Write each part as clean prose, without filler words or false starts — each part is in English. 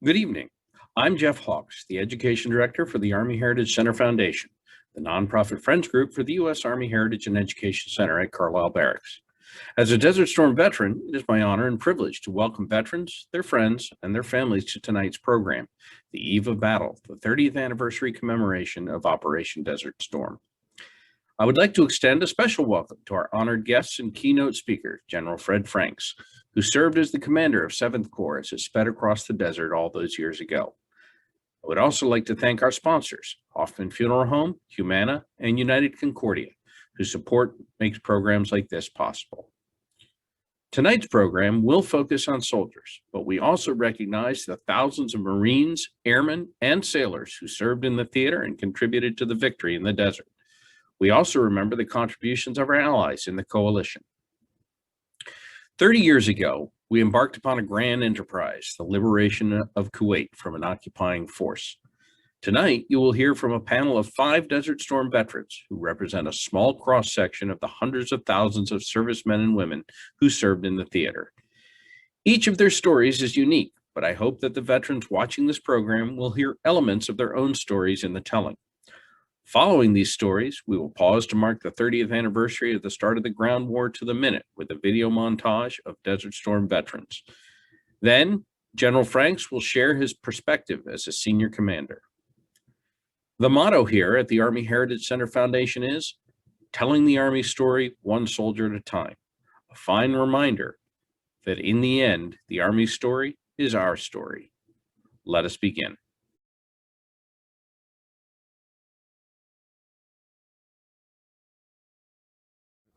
Good evening. I'm Jeff Hawks, the Education Director for the Army Heritage Center Foundation, the nonprofit friends group for the U.S. Army Heritage and Education Center at Carlisle Barracks. As a Desert Storm veteran, it is my honor and privilege to welcome veterans, their friends, and their families to tonight's program, The Eve of Battle, the 30th Anniversary Commemoration of Operation Desert Storm. I would like to extend a special welcome to our honored guests and keynote speaker, General Fred Franks, who served as the commander of 7th Corps as it sped across the desert all those years ago. I would also like to thank our sponsors, Hoffman Funeral Home, Humana, and United Concordia, whose support makes programs like this possible. Tonight's program will focus on soldiers, but we also recognize the thousands of Marines, airmen, and sailors who served in the theater and contributed to the victory in the desert. We also remember the contributions of our allies in the coalition. 30 years ago, we embarked upon a grand enterprise, the liberation of Kuwait from an occupying force. Tonight, you will hear from a panel of 5 Desert Storm veterans who represent a small cross-section of the hundreds of thousands of servicemen and women who served in the theater. Each of their stories is unique, but I hope that the veterans watching this program will hear elements of their own stories in the telling. Following these stories, we will pause to mark the 30th anniversary of the start of the ground war to the minute with a video montage of Desert Storm veterans. Then, General Franks will share his perspective as a senior commander. The motto here at the Army Heritage Center Foundation is, telling the Army story one soldier at a time. A fine reminder that in the end, the Army story is our story. Let us begin.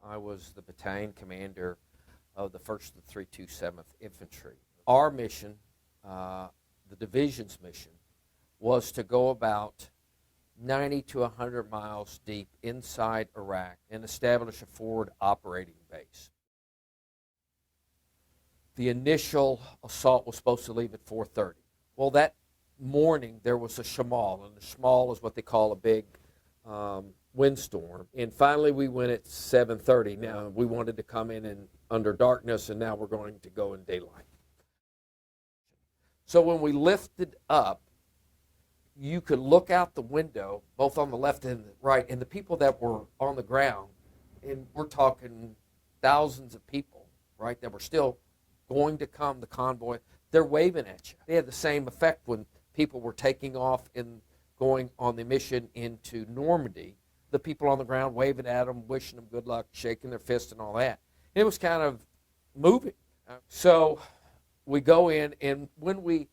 I was the battalion commander of the 1st and 327th Infantry. Our mission, the division's mission, was to go about 90 to 100 miles deep inside Iraq and establish a forward operating base. The initial assault was supposed to leave at 4:30. Well, that morning there was a shamal, and the shamal is what they call a big windstorm, and finally we went at 7:30. Now we wanted to come in and under darkness, and now we're going to go in daylight. So when we lifted up, you could look out the window, both on the left and the right, and the people that were on the ground, and we're talking thousands of people, right, that were still going to come, the convoy, they're waving at you. They had the same effect when people were taking off and going on the mission into Normandy. The people on the ground waving at them, wishing them good luck, shaking their fists and all that. It was kind of moving. So we go in, and when we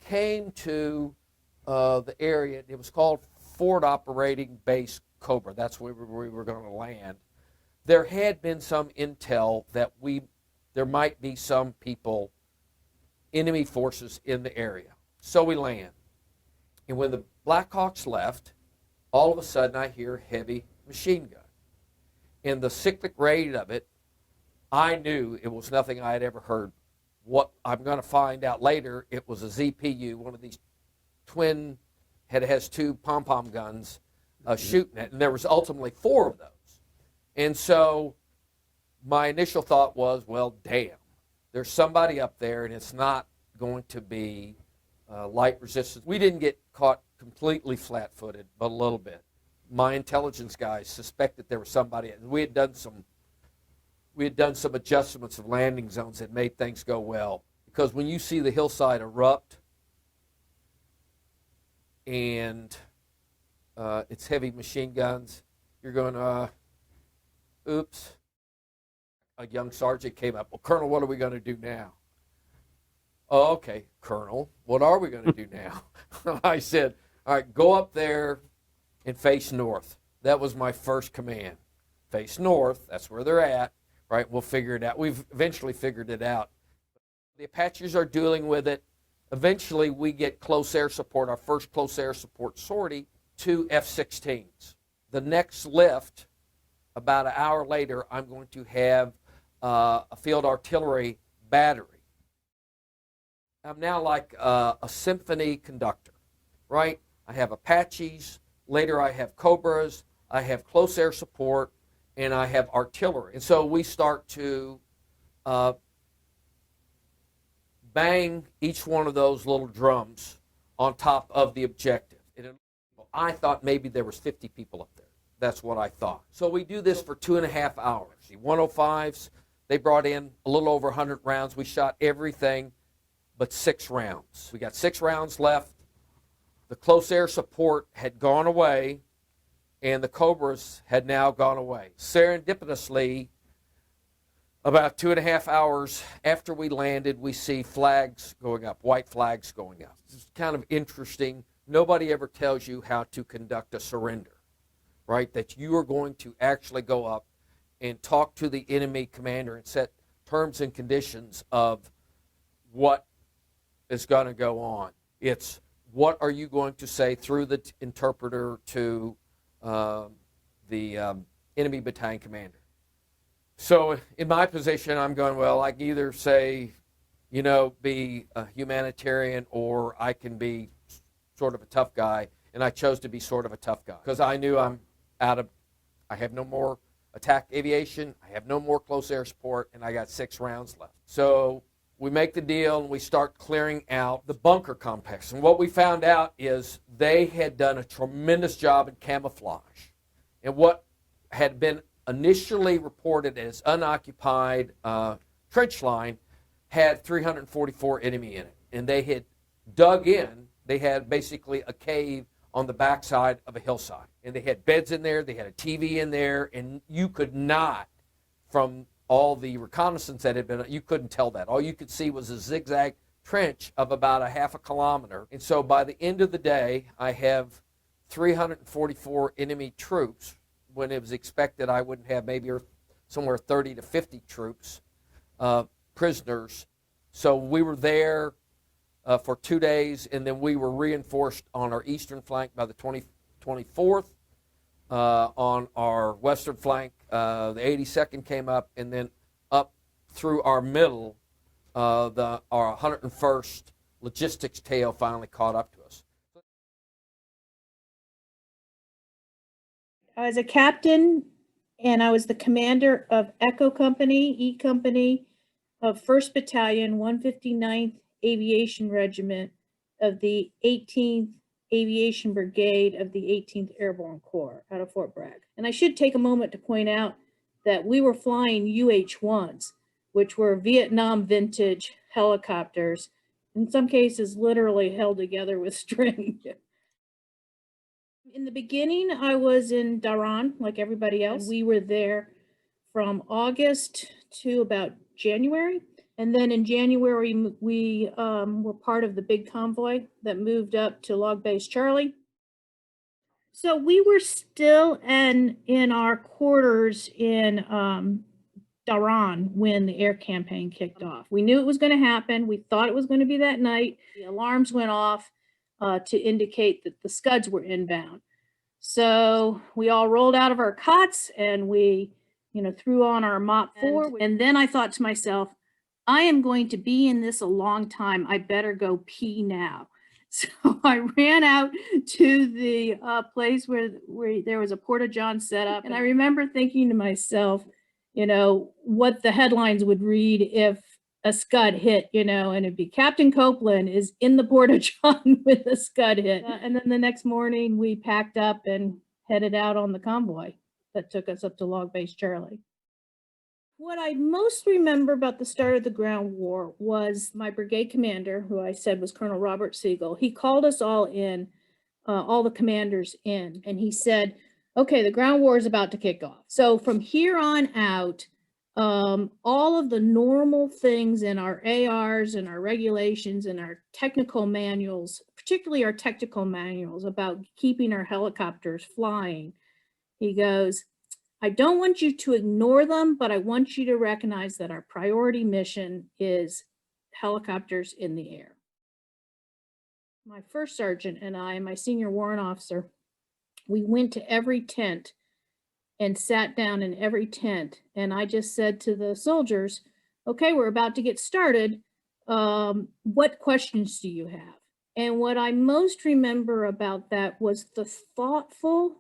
came to the area, it was called Forward Operating Base Cobra. That's where we were going to land. There had been some intel that there might be some people, enemy forces in the area. So we land. And when the Blackhawks left, all of a sudden I hear heavy machine gun. And the cyclic rate of it, I knew it was nothing I had ever heard. What I'm going to find out later, it was a ZPU, one of these twin, has 2 pom-pom guns shooting it. And there was ultimately 4 of those. And so my initial thought was, well, damn, there's somebody up there, and it's not going to be light resistance. We didn't get caught completely flat-footed, but a little bit. My intelligence guys suspected there was somebody. We had done some adjustments of landing zones that made things go well. Because when you see the hillside erupt and it's heavy machine guns, you're going, oops. A young sergeant came up. Well, Colonel, what are we going to do now? Oh, okay, Colonel, what are we going to do now? I said, all right, go up there and face north. That was my first command. Face north, that's where they're at, right? We'll figure it out. We've eventually figured it out. The Apaches are dealing with it. Eventually, we get close air support, our first close air support sortie, 2 F-16s. The next lift, about an hour later, I'm going to have a field artillery battery. I'm now like a symphony conductor, right? I have Apaches, later I have Cobras, I have close air support, and I have artillery. And so we start to bang each one of those little drums on top of the objective. And I thought maybe there was 50 people up there. That's what I thought. So we do this for 2.5 hours. The 105s, they brought in a little over 100 rounds. We shot everything but 6 rounds. We got 6 rounds left. The close air support had gone away, and the Cobras had now gone away. Serendipitously, about 2.5 hours after we landed, we see flags going up, white flags going up. It's kind of interesting. Nobody ever tells you how to conduct a surrender, right? That you are going to actually go up and talk to the enemy commander and set terms and conditions of what is going to go on. It's what are you going to say through the interpreter to the enemy battalion commander. So in my position, I'm going, well, I can either say, be a humanitarian, or I can be sort of a tough guy. And I chose to be sort of a tough guy because I knew I have no more attack aviation, I have no more close air support, and I got 6 rounds left. So we make the deal and we start clearing out the bunker complex. And what we found out is they had done a tremendous job in camouflage. And what had been initially reported as unoccupied trench line had 344 enemy in it. And they had dug in. They had basically a cave on the backside of a hillside. And they had beds in there. They had a TV in there. And you could not, from all the reconnaissance that had been, you couldn't tell that. All you could see was a zigzag trench of about a half a kilometer. And so by the end of the day, I have 344 enemy troops, when it was expected I wouldn't have maybe somewhere 30 to 50 troops, prisoners. So we were there for 2 days, and then we were reinforced on our eastern flank by the 24th. On our western flank, the 82nd came up, and then up through our middle, our 101st logistics tail finally caught up to us. I was a captain, and I was the commander of Echo Company, E Company, of 1st Battalion, 159th Aviation Regiment of the 18th Aviation Brigade of the 18th Airborne Corps out of Fort Bragg. And I should take a moment to point out that we were flying UH-1s, which were Vietnam vintage helicopters, in some cases literally held together with string. In the beginning, I was in Dhahran, like everybody else. We were there from August to about January. And then in January, we were part of the big convoy that moved up to Log Base Charlie. So we were still in our quarters in Dhahran when the air campaign kicked off. We knew it was going to happen. We thought it was going to be that night. The alarms went off to indicate that the Scuds were inbound. So we all rolled out of our cots and we, threw on our Mop 4. And then I thought to myself, I am going to be in this a long time. I better go pee now. So I ran out to the place where there was a porta-john set up. And I remember thinking to myself, what the headlines would read if a Scud hit, and it'd be Captain Copeland is in the porta-john with a Scud hit. And then the next morning we packed up and headed out on the convoy that took us up to Log Base Charlie. What I most remember about the start of the ground war was my brigade commander, who I said was Colonel Robert Siegel. He called us all in, all the commanders in, and he said, okay, the ground war is about to kick off. So from here on out, all of the normal things in our ARs and our regulations and our technical manuals, particularly our technical manuals about keeping our helicopters flying, he goes, I don't want you to ignore them, but I want you to recognize that our priority mission is helicopters in the air. My first sergeant and I, my senior warrant officer, we went to every tent and sat down in every tent. And I just said to the soldiers, okay, we're about to get started. What questions do you have? And what I most remember about that was the thoughtful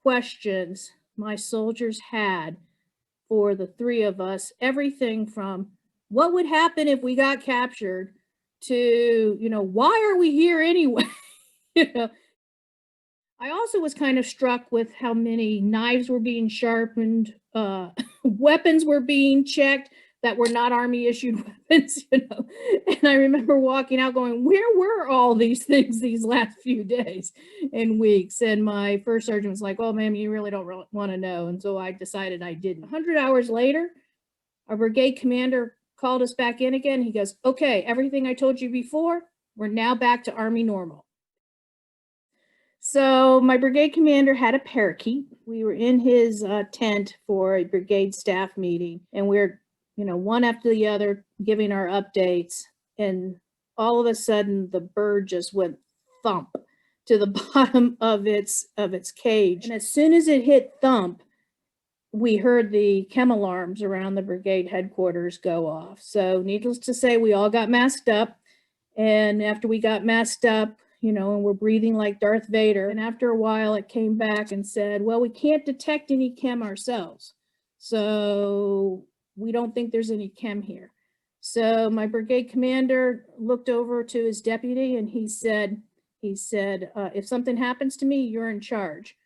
questions my soldiers had for the 3 of us. Everything from what would happen if we got captured to, why are we here anyway? You know, I also was kind of struck with how many knives were being sharpened, weapons were being checked that were not Army issued weapons, And I remember walking out going, where were all these things these last few days and weeks? And my first sergeant was like, well, ma'am, you really don't want to know. And so I decided I didn't. 100 hours later, our brigade commander called us back in again. He goes, okay, everything I told you before, we're now back to Army normal. So my brigade commander had a parakeet. We were in his tent for a brigade staff meeting, and we're, one after the other giving our updates. And all of a sudden, the bird just went thump to the bottom of its cage. And as soon as it hit thump, we heard the chem alarms around the brigade headquarters go off. So needless to say, we all got masked up. And after we got masked up, and we're breathing like Darth Vader. And after a while, it came back and said, well, we can't detect any chem ourselves. So we don't think there's any chem here. So my brigade commander looked over to his deputy and he said, if something happens to me, you're in charge.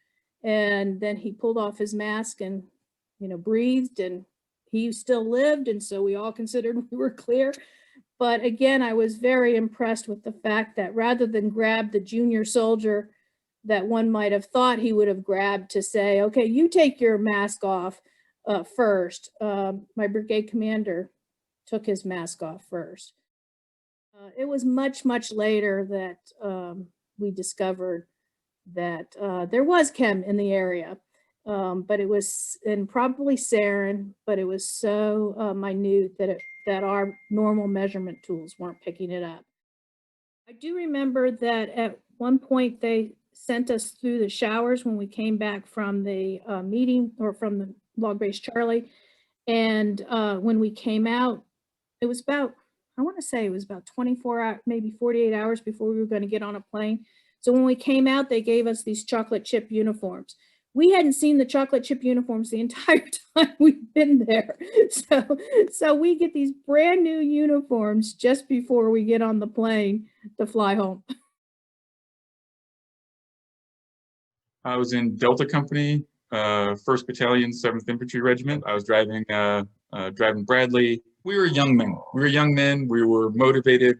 And then he pulled off his mask and, breathed, and he still lived. And so we all considered we were clear. But again, I was very impressed with the fact that rather than grab the junior soldier that one might have thought he would have grabbed to say, okay, you take your mask off first, my brigade commander took his mask off first. It was much, much later that we discovered that there was chem in the area, but it was, and probably sarin, but it was so minute that our normal measurement tools weren't picking it up. I do remember that at one point they sent us through the showers when we came back from the meeting, or from the Log Base Charlie. And when we came out, it was about, I want to say it was about 24 hours, maybe 48 hours before we were going to get on a plane. So when we came out, they gave us these chocolate chip uniforms. We hadn't seen the chocolate chip uniforms the entire time we've been there. So we get these brand new uniforms just before we get on the plane to fly home. I was in Delta Company, 1st Battalion, 7th Infantry Regiment. I was driving Bradley. We were young men. We were motivated.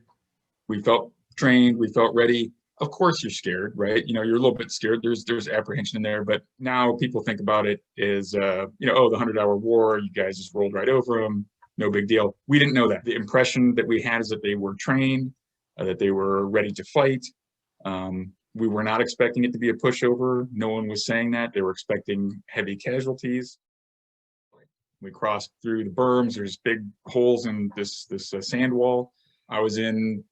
We felt trained. We felt ready. Of course you're scared, right? You're a little bit scared. There's apprehension in there, but now people think about it as, oh, the 100-hour war, you guys just rolled right over them. No big deal. We didn't know that. The impression that we had is that they were trained, that they were ready to fight. We were not expecting it to be a pushover. No one was saying that. They were expecting heavy casualties. We crossed through the berms. There's big holes in this sand wall. I was in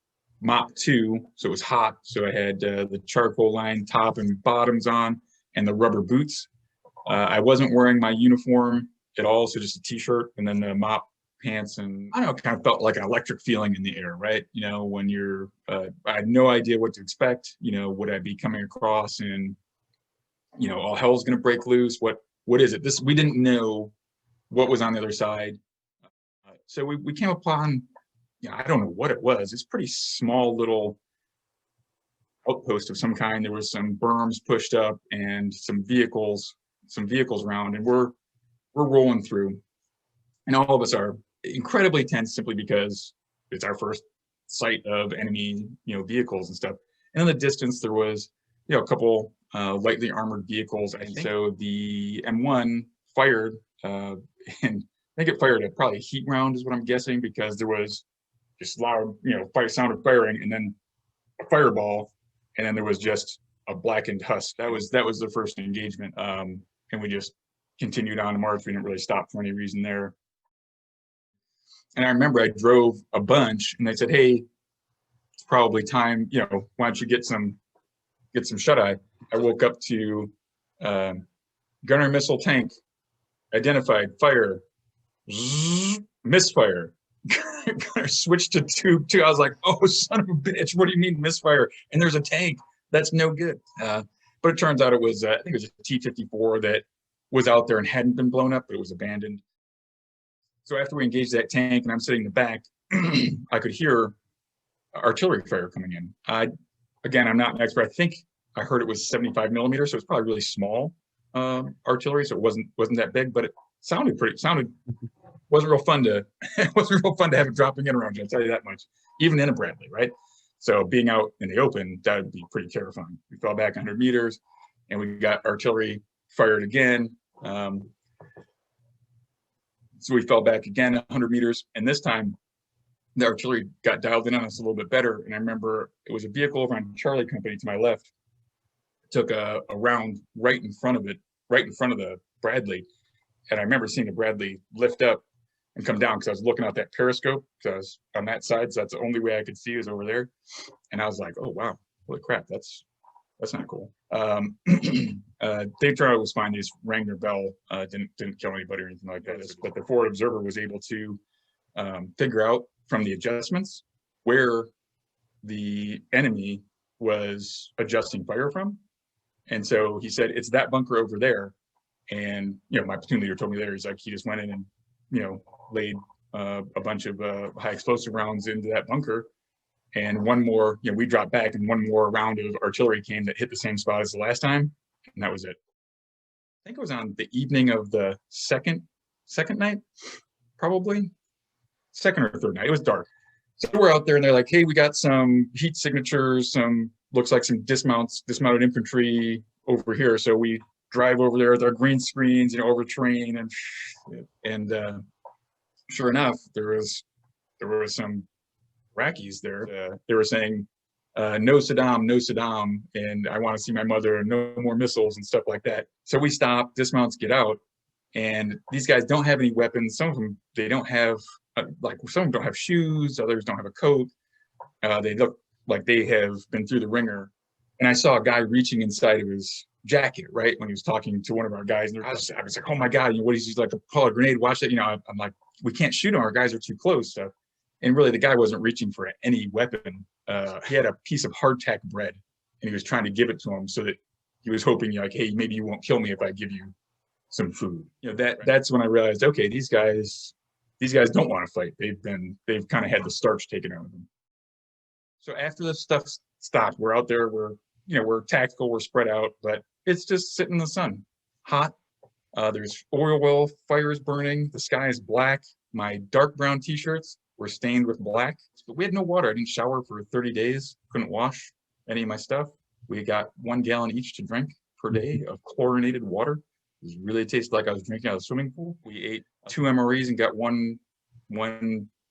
Mop 2, so it was hot. So I had the charcoal line top and bottoms on and the rubber boots. I wasn't wearing my uniform at all, so just a t-shirt and then the Mop pants, and I don't know, it kind of felt like an electric feeling in the air, right? When you're, I had no idea what to expect. Would I be coming across and, all hell's gonna break loose? What is it? We didn't know what was on the other side. So we came upon, I don't know what it was. It's pretty small little outpost of some kind. There was some berms pushed up and some vehicles around, and we're rolling through, and all of us are incredibly tense simply because it's our first sight of enemy, vehicles and stuff. And in the distance, there was, a couple lightly armored vehicles. And so the M1 fired, and I think it fired a probably heat round is what I'm guessing, because there was just loud, sound of firing, and then a fireball, and then there was just a blackened husk. That was the first engagement. And we just continued on to march. We didn't really stop for any reason there. And I remember I drove a bunch, and they said, "Hey, it's probably time. Why don't you get some shut-eye?" I woke up to gunner missile tank identified, fire, misfire. Gunner switched to tube 2. I was like, "Oh, son of a bitch! What do you mean misfire? And there's a tank. That's no good." But it turns out it was, I think it was a T-54 that was out there and hadn't been blown up, but it was abandoned. So after we engaged that tank and I'm sitting in the back, I could hear artillery fire coming in. Again, I'm not an expert. I think I heard it was 75 millimeters, so it's probably really small artillery, so it wasn't that big, but it wasn't real fun to it wasn't real fun to have it dropping in around you. I'll tell you that much. Even in a Bradley, right? So being out in the open, that would be pretty terrifying. We fell back 100 meters, and we got artillery fired again. So we fell back again 100 meters, and this time the artillery got dialed in on us a little bit better. And I remember it was a vehicle over on Charlie Company to my left, took a round right in front of the Bradley. And I remember seeing the Bradley lift up and come down because I was looking out that periscope because I was on that side. So that's the only way I could see was over there. And I was like, oh, wow, holy crap, that's not cool. They tried was fine. They just rang their bell, didn't kill anybody or anything like that. But the forward observer was able to figure out from the adjustments where the enemy was adjusting fire from. And so he said, it's that bunker over there. And, my platoon leader told me there, he's like, he just went in and, laid a bunch of high explosive rounds into that bunker. And one more, we dropped back and one more round of artillery came that hit the same spot as the last time. And that was it. I think it was on the evening of the second night, probably second or third night. It was dark. So we're out there and they're like, hey, we got some heat signatures, looks like some dismounted infantry over here. So we drive over there with our green screens, over terrain, and sure enough, there was some Iraqis there. They were saying, no Saddam, no Saddam, and I want to see my mother, no more missiles and stuff like that. So we stop, dismounts, get out, and these guys don't have any weapons. Some of them, they don't have, some of them don't have shoes, others don't have a coat. They look like they have been through the ringer. And I saw a guy reaching inside of his jacket, right, when he was talking to one of our guys. And I was like, oh my God, what is he like to pull a grenade? Watch that. I'm like, we can't shoot him. Our guys are too close. So, and really, the guy wasn't reaching for any weapon. He had a piece of hardtack bread, and he was trying to give it to him so that he was hoping, hey, maybe you won't kill me if I give you some food. That's when I realized, okay, these guys don't want to fight. They've kind of had the starch taken out of them. So after this stuff stopped, we're out there. We're tactical. We're spread out, but it's just sitting in the sun, hot. There's oil well fires burning. The sky is black. My dark brown T-shirts were stained with black. But we had no water. I didn't shower for 30 days. Couldn't wash any of my stuff. We got 1 gallon each to drink per day of chlorinated water. It really tasted like I was drinking out of a swimming pool. We ate 2 MREs and got one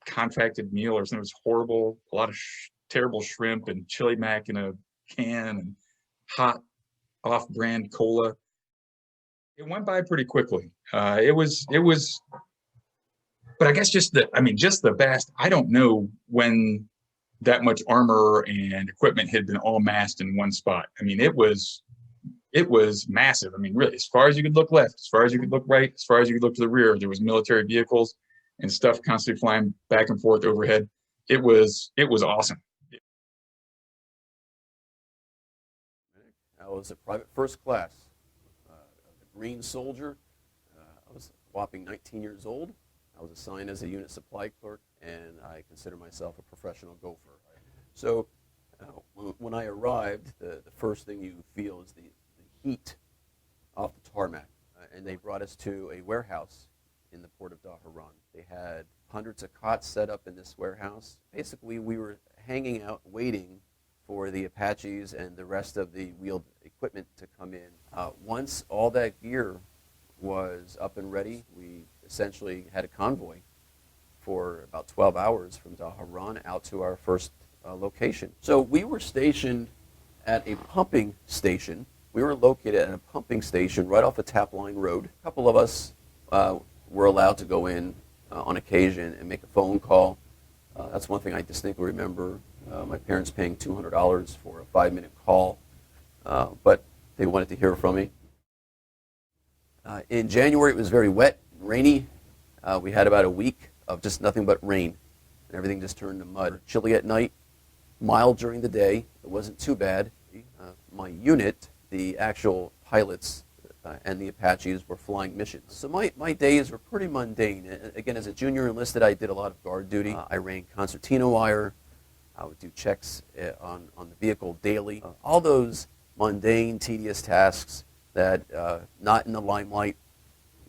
contracted meal or something. It was horrible. A lot of terrible shrimp and chili mac in a can and hot off-brand cola. It went by pretty quickly. It was, but I guess just the vast, I don't know when that much armor and equipment had been all massed in one spot. It was massive. Really, as far as you could look left, as far as you could look right, as far as you could look to the rear, there was military vehicles and stuff constantly flying back and forth overhead. It was awesome. I was a private first class, a Green soldier. I was a whopping 19 years old. I was assigned as a unit supply clerk, and I consider myself a professional gopher. So when I arrived, the first thing you feel is the heat off the tarmac. And they brought us to a warehouse in the port of Dhahran. They had hundreds of cots set up in this warehouse. Basically, we were hanging out waiting for the Apaches and the rest of the wheeled equipment to come in. Once all that gear was up and ready, we essentially had a convoy for about 12 hours from Dhahran out to our first location. So we were stationed at a pumping station. We were located at a pumping station right off a tap line road. A couple of us were allowed to go in on occasion and make a phone call. That's one thing I distinctly remember. My parents paying $200 for a 5-minute call, but they wanted to hear from me. In January, it was very wet, rainy. We had about a week of just nothing but rain, and everything just turned to mud. Chilly at night, mild during the day. It wasn't too bad. My unit, the actual pilots and the Apaches were flying missions. So my days were pretty mundane. Again, as a junior enlisted, I did a lot of guard duty. I ran concertina wire. I would do checks on the vehicle daily. All those mundane, tedious tasks that not in the limelight.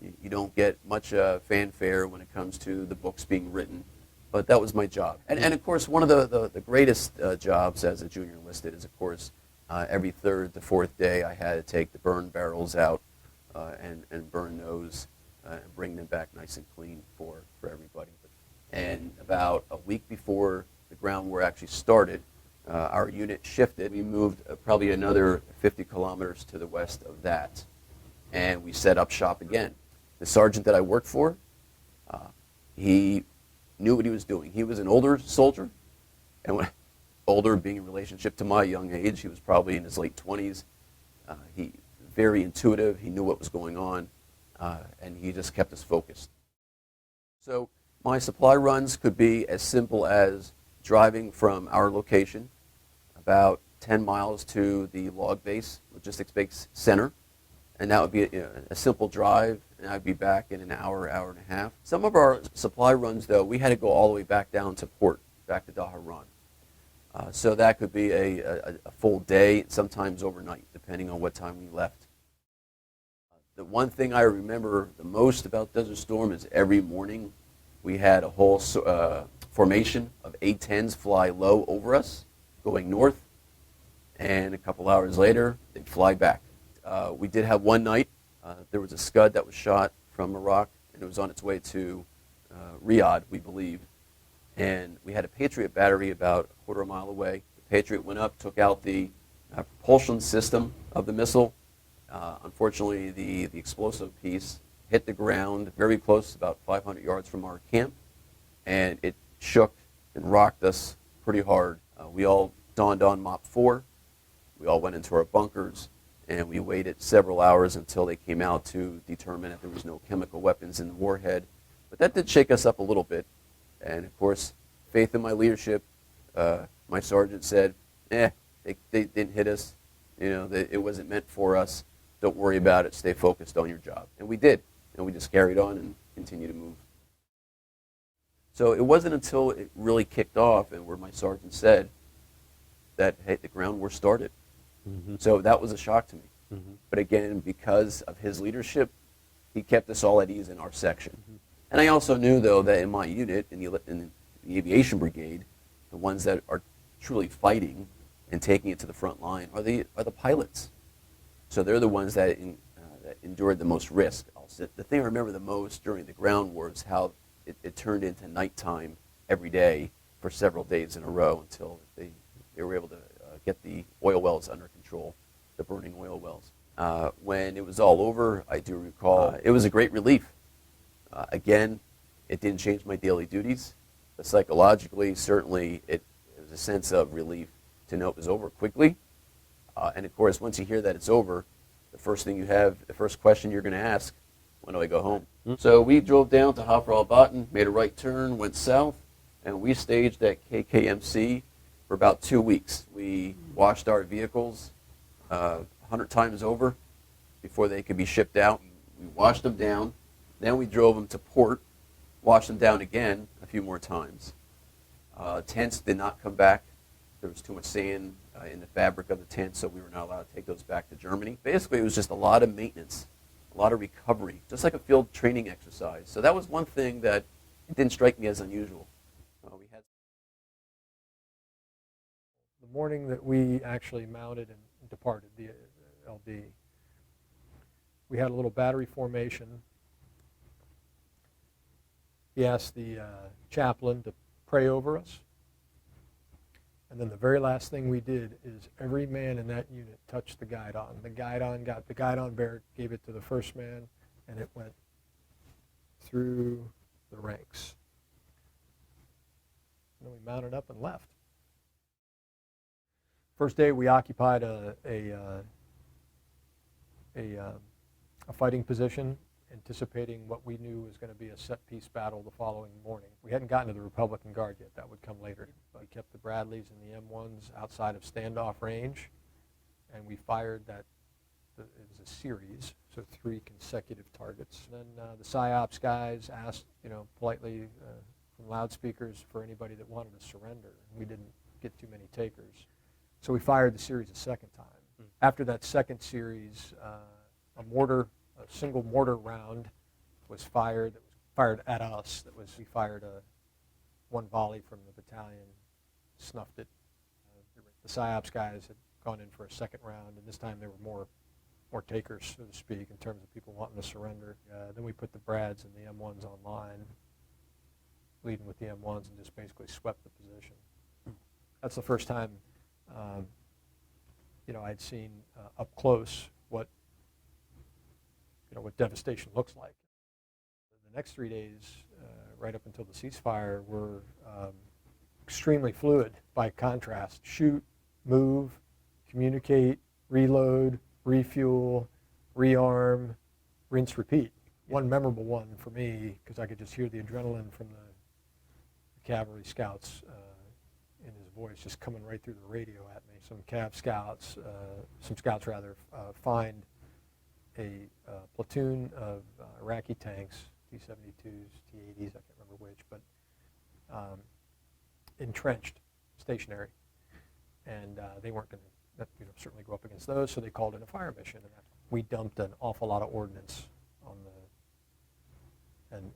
You don't get much fanfare when it comes to the books being written, but that was my job. And of course, one of the greatest jobs as a junior enlisted is, of course, every third to fourth day I had to take the burn barrels out and burn those and bring them back nice and clean for everybody. And about a week before the ground war actually started, our unit shifted. We moved probably another 50 kilometers to the west of that, and we set up shop again. The sergeant that I worked for, he knew what he was doing. He was an older soldier, and when older being in relationship to my young age, he was probably in his late 20s. He very intuitive. He knew what was going on, and he just kept us focused. So my supply runs could be as simple as driving from our location about 10 miles to the log base, logistics base center, and that would be a simple drive, and I'd be back in an hour, hour and a half. Some of our supply runs, though, we had to go all the way back down to port, back to Dhahran. So that could be a full day, sometimes overnight, depending on what time we left. The one thing I remember the most about Desert Storm is every morning we had a whole formation of A-10s fly low over us, going north, and a couple hours later, they'd fly back. We did have one night, there was a Scud that was shot from Iraq, and it was on its way to Riyadh, we believe. And we had a Patriot battery about a quarter mile away. The Patriot went up, took out the propulsion system of the missile. Unfortunately, the explosive piece hit the ground very close, about 500 yards from our camp, and it shook and rocked us pretty hard. We all donned on MOP 4. We all went into our bunkers, and we waited several hours until they came out to determine if there was no chemical weapons in the warhead. But that did shake us up a little bit. And of course, faith in my leadership, my sergeant said, they didn't hit us. It wasn't meant for us. Don't worry about it. Stay focused on your job. And we did. And we just carried on and continued to move. So it wasn't until it really kicked off and where my sergeant said that, hey, the ground war started. Mm-hmm. So that was a shock to me. Mm-hmm. But again, because of his leadership, he kept us all at ease in our section. Mm-hmm. And I also knew, though, that in my unit, in the Aviation Brigade, the ones that are truly fighting and taking it to the front line are the pilots. So they're the ones that endured the most risk. The thing I remember the most during the ground war is how it turned into nighttime every day for several days in a row until they were able to get the oil wells under control, the burning oil wells. When it was all over, I do recall it was a great relief. Again, it didn't change my daily duties, but psychologically, certainly, it was a sense of relief to know it was over quickly. And of course, once you hear that it's over, the first question you're going to ask, when do I go home? Mm-hmm. So we drove down to Hafr al-Batin, made a right turn, went south, and we staged at KKMC for about 2 weeks. We washed our vehicles 100 times over before they could be shipped out. We washed them down. Then we drove them to port, washed them down again a few more times. Tents did not come back. There was too much sand in the fabric of the tent, so we were not allowed to take those back to Germany. Basically, it was just a lot of maintenance, a lot of recovery, just like a field training exercise. So that was one thing that it didn't strike me as unusual. We had the morning that we actually mounted and departed the LD, we had a little battery formation. He asked the chaplain to pray over us. And then the very last thing we did is every man in that unit touched the guidon. The guidon got the guidon bearer, gave it to the first man, and it went through the ranks. And then we mounted up and left. First day we occupied a fighting position, anticipating what we knew was going to be a set-piece battle the following morning. We hadn't gotten to the Republican Guard yet. That would come later. But we kept the Bradleys and the M1s outside of standoff range, and we fired that. It was a series, so 3 consecutive targets. And then the PSYOPs guys asked, politely from loudspeakers for anybody that wanted to surrender. We didn't get too many takers. So we fired the series a second time. After that second series, a single mortar round was fired. That was fired at us. We fired one volley from the battalion, snuffed it. The PSYOPs guys had gone in for a second round, and this time there were more takers, so to speak, in terms of people wanting to surrender. Then we put the Brads and the M1s online, leading with the M1s, and just basically swept the position. That's the first time, I'd seen up close what devastation looks like. The next 3 days, right up until the ceasefire, were extremely fluid by contrast. Shoot, move, communicate, reload, refuel, rearm, rinse, repeat. One memorable one for me, because I could just hear the adrenaline from the cavalry scouts in his voice just coming right through the radio at me. Some scouts find a platoon of Iraqi tanks, T-72s, T-80s, I can't remember which, but entrenched, stationary, and they weren't going to certainly go up against those, so they called in a fire mission. And we dumped an awful lot of ordnance on and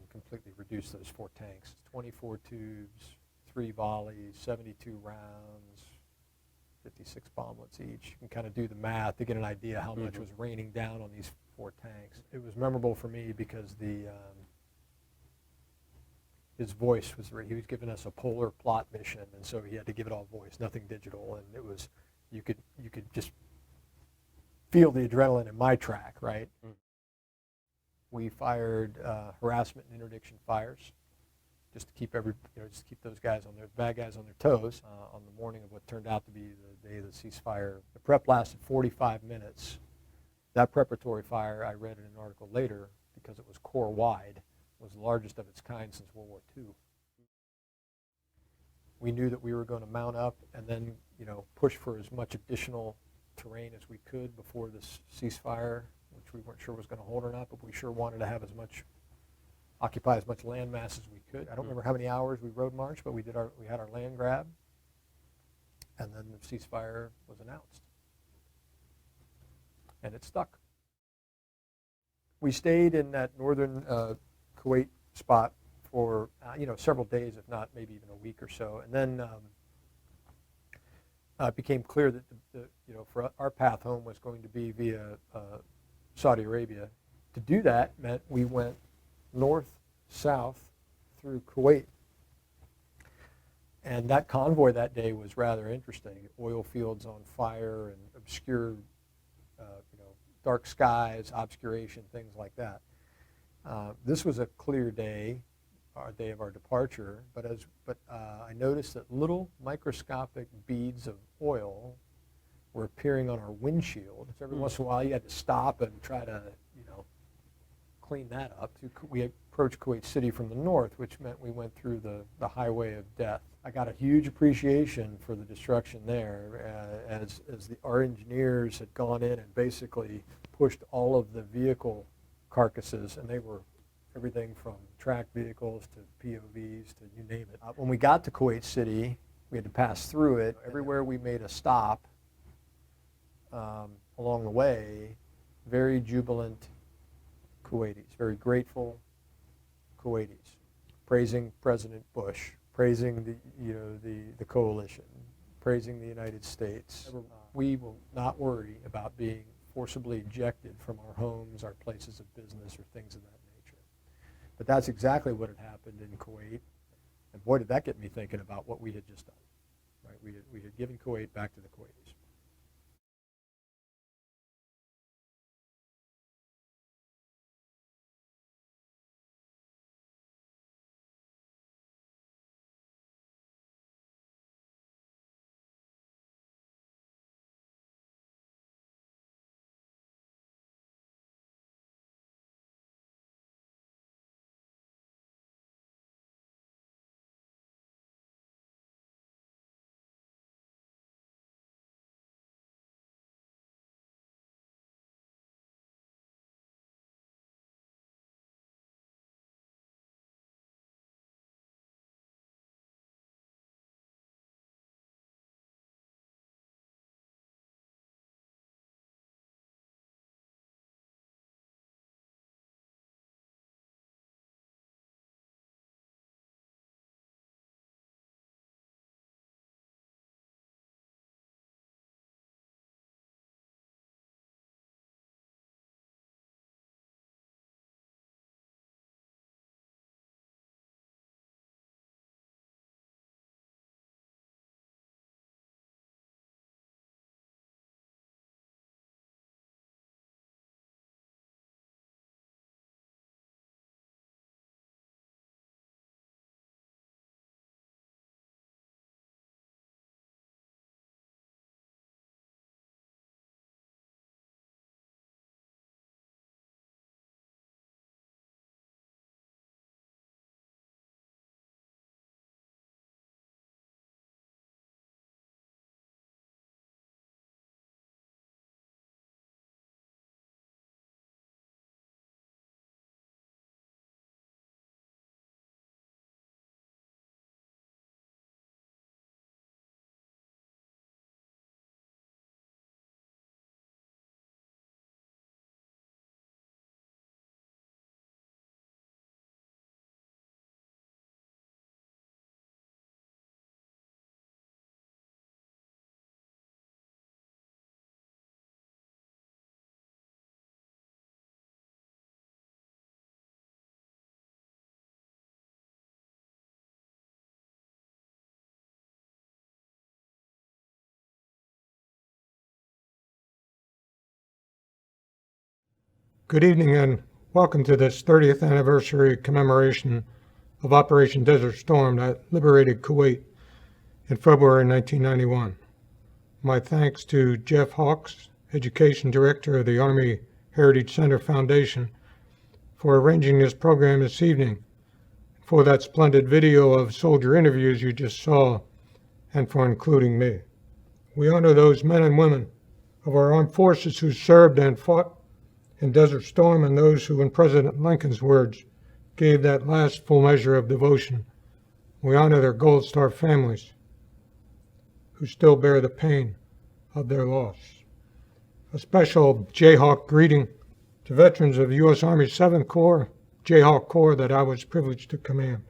completely reduced those 4 tanks. 24 tubes, 3 volleys, 72 rounds, 56 bomblets each. You can kind of do the math to get an idea how much was raining down on these 4 tanks. It was memorable for me because his voice he was giving us a polar plot mission, and so he had to give it all voice, nothing digital, and it was, you could just feel the adrenaline in my track, right? We fired harassment and interdiction fires, just to keep those guys bad guys on their toes on the morning of what turned out to be the day of the ceasefire. The prep lasted 45 minutes. That preparatory fire, I read in an article later, because it was corps wide, was the largest of its kind since World War II. We knew that we were going to mount up and then, push for as much additional terrain as we could before this ceasefire, which we weren't sure was going to hold or not, but we sure wanted to occupy as much land mass as we could. I don't remember how many hours we road marched, but we had our land grab, and then the ceasefire was announced, and it stuck. We stayed in that northern Kuwait spot for several days, if not maybe even a week or so, and then it became clear that for our path home was going to be via Saudi Arabia. To do that meant we went north-south through Kuwait, and that convoy that day was rather interesting. Oil fields on fire and obscure, dark skies, obscuration, things like that. This was a clear day, our day of our departure, but I noticed that little microscopic beads of oil were appearing on our windshield. So every once in a while you had to stop and try to, clean that up. We approached Kuwait City from the north, which meant we went through the highway of death. I got a huge appreciation for the destruction there as our engineers had gone in and basically pushed all of the vehicle carcasses, and they were everything from tracked vehicles to POVs to you name it. When we got to Kuwait City, we had to pass through it. Everywhere we made a stop along the way, very jubilant Kuwaitis, very grateful Kuwaitis, praising President Bush, praising the coalition, praising the United States. We will not worry about being forcibly ejected from our homes, our places of business, or things of that nature. But that's exactly what had happened in Kuwait, and boy, did that get me thinking about what we had just done. Right? We had given Kuwait back to the Kuwaitis. Good evening and welcome to this 30th anniversary commemoration of Operation Desert Storm that liberated Kuwait in February 1991. My thanks to Jeff Hawks, Education Director of the Army Heritage Center Foundation, for arranging this program this evening, for that splendid video of soldier interviews you just saw, and for including me. We honor those men and women of our armed forces who served and fought in Desert Storm, and those who, in President Lincoln's words, gave that last full measure of devotion. We honor their Gold Star families who still bear the pain of their loss. A special Jayhawk greeting to veterans of U.S. Army 7th Corps, Jayhawk Corps that I was privileged to command.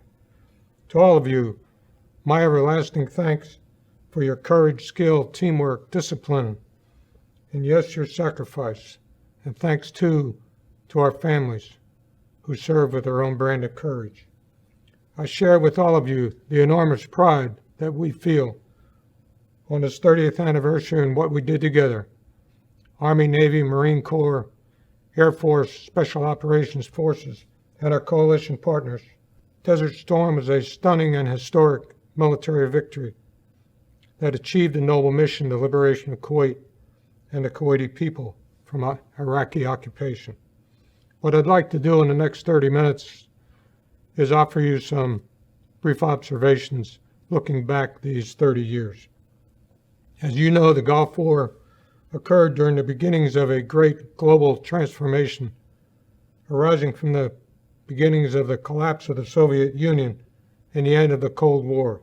To all of you, my everlasting thanks for your courage, skill, teamwork, discipline, and yes, your sacrifice. And thanks, too, to our families who serve with their own brand of courage. I share with all of you the enormous pride that we feel on this 30th anniversary and what we did together. Army, Navy, Marine Corps, Air Force, Special Operations Forces, and our coalition partners. Desert Storm was a stunning and historic military victory that achieved the noble mission, the liberation of Kuwait and the Kuwaiti people from Iraqi occupation. What I'd like to do in the next 30 minutes is offer you some brief observations looking back these 30 years. As you know, the Gulf War occurred during the beginnings of a great global transformation arising from the beginnings of the collapse of the Soviet Union and the end of the Cold War.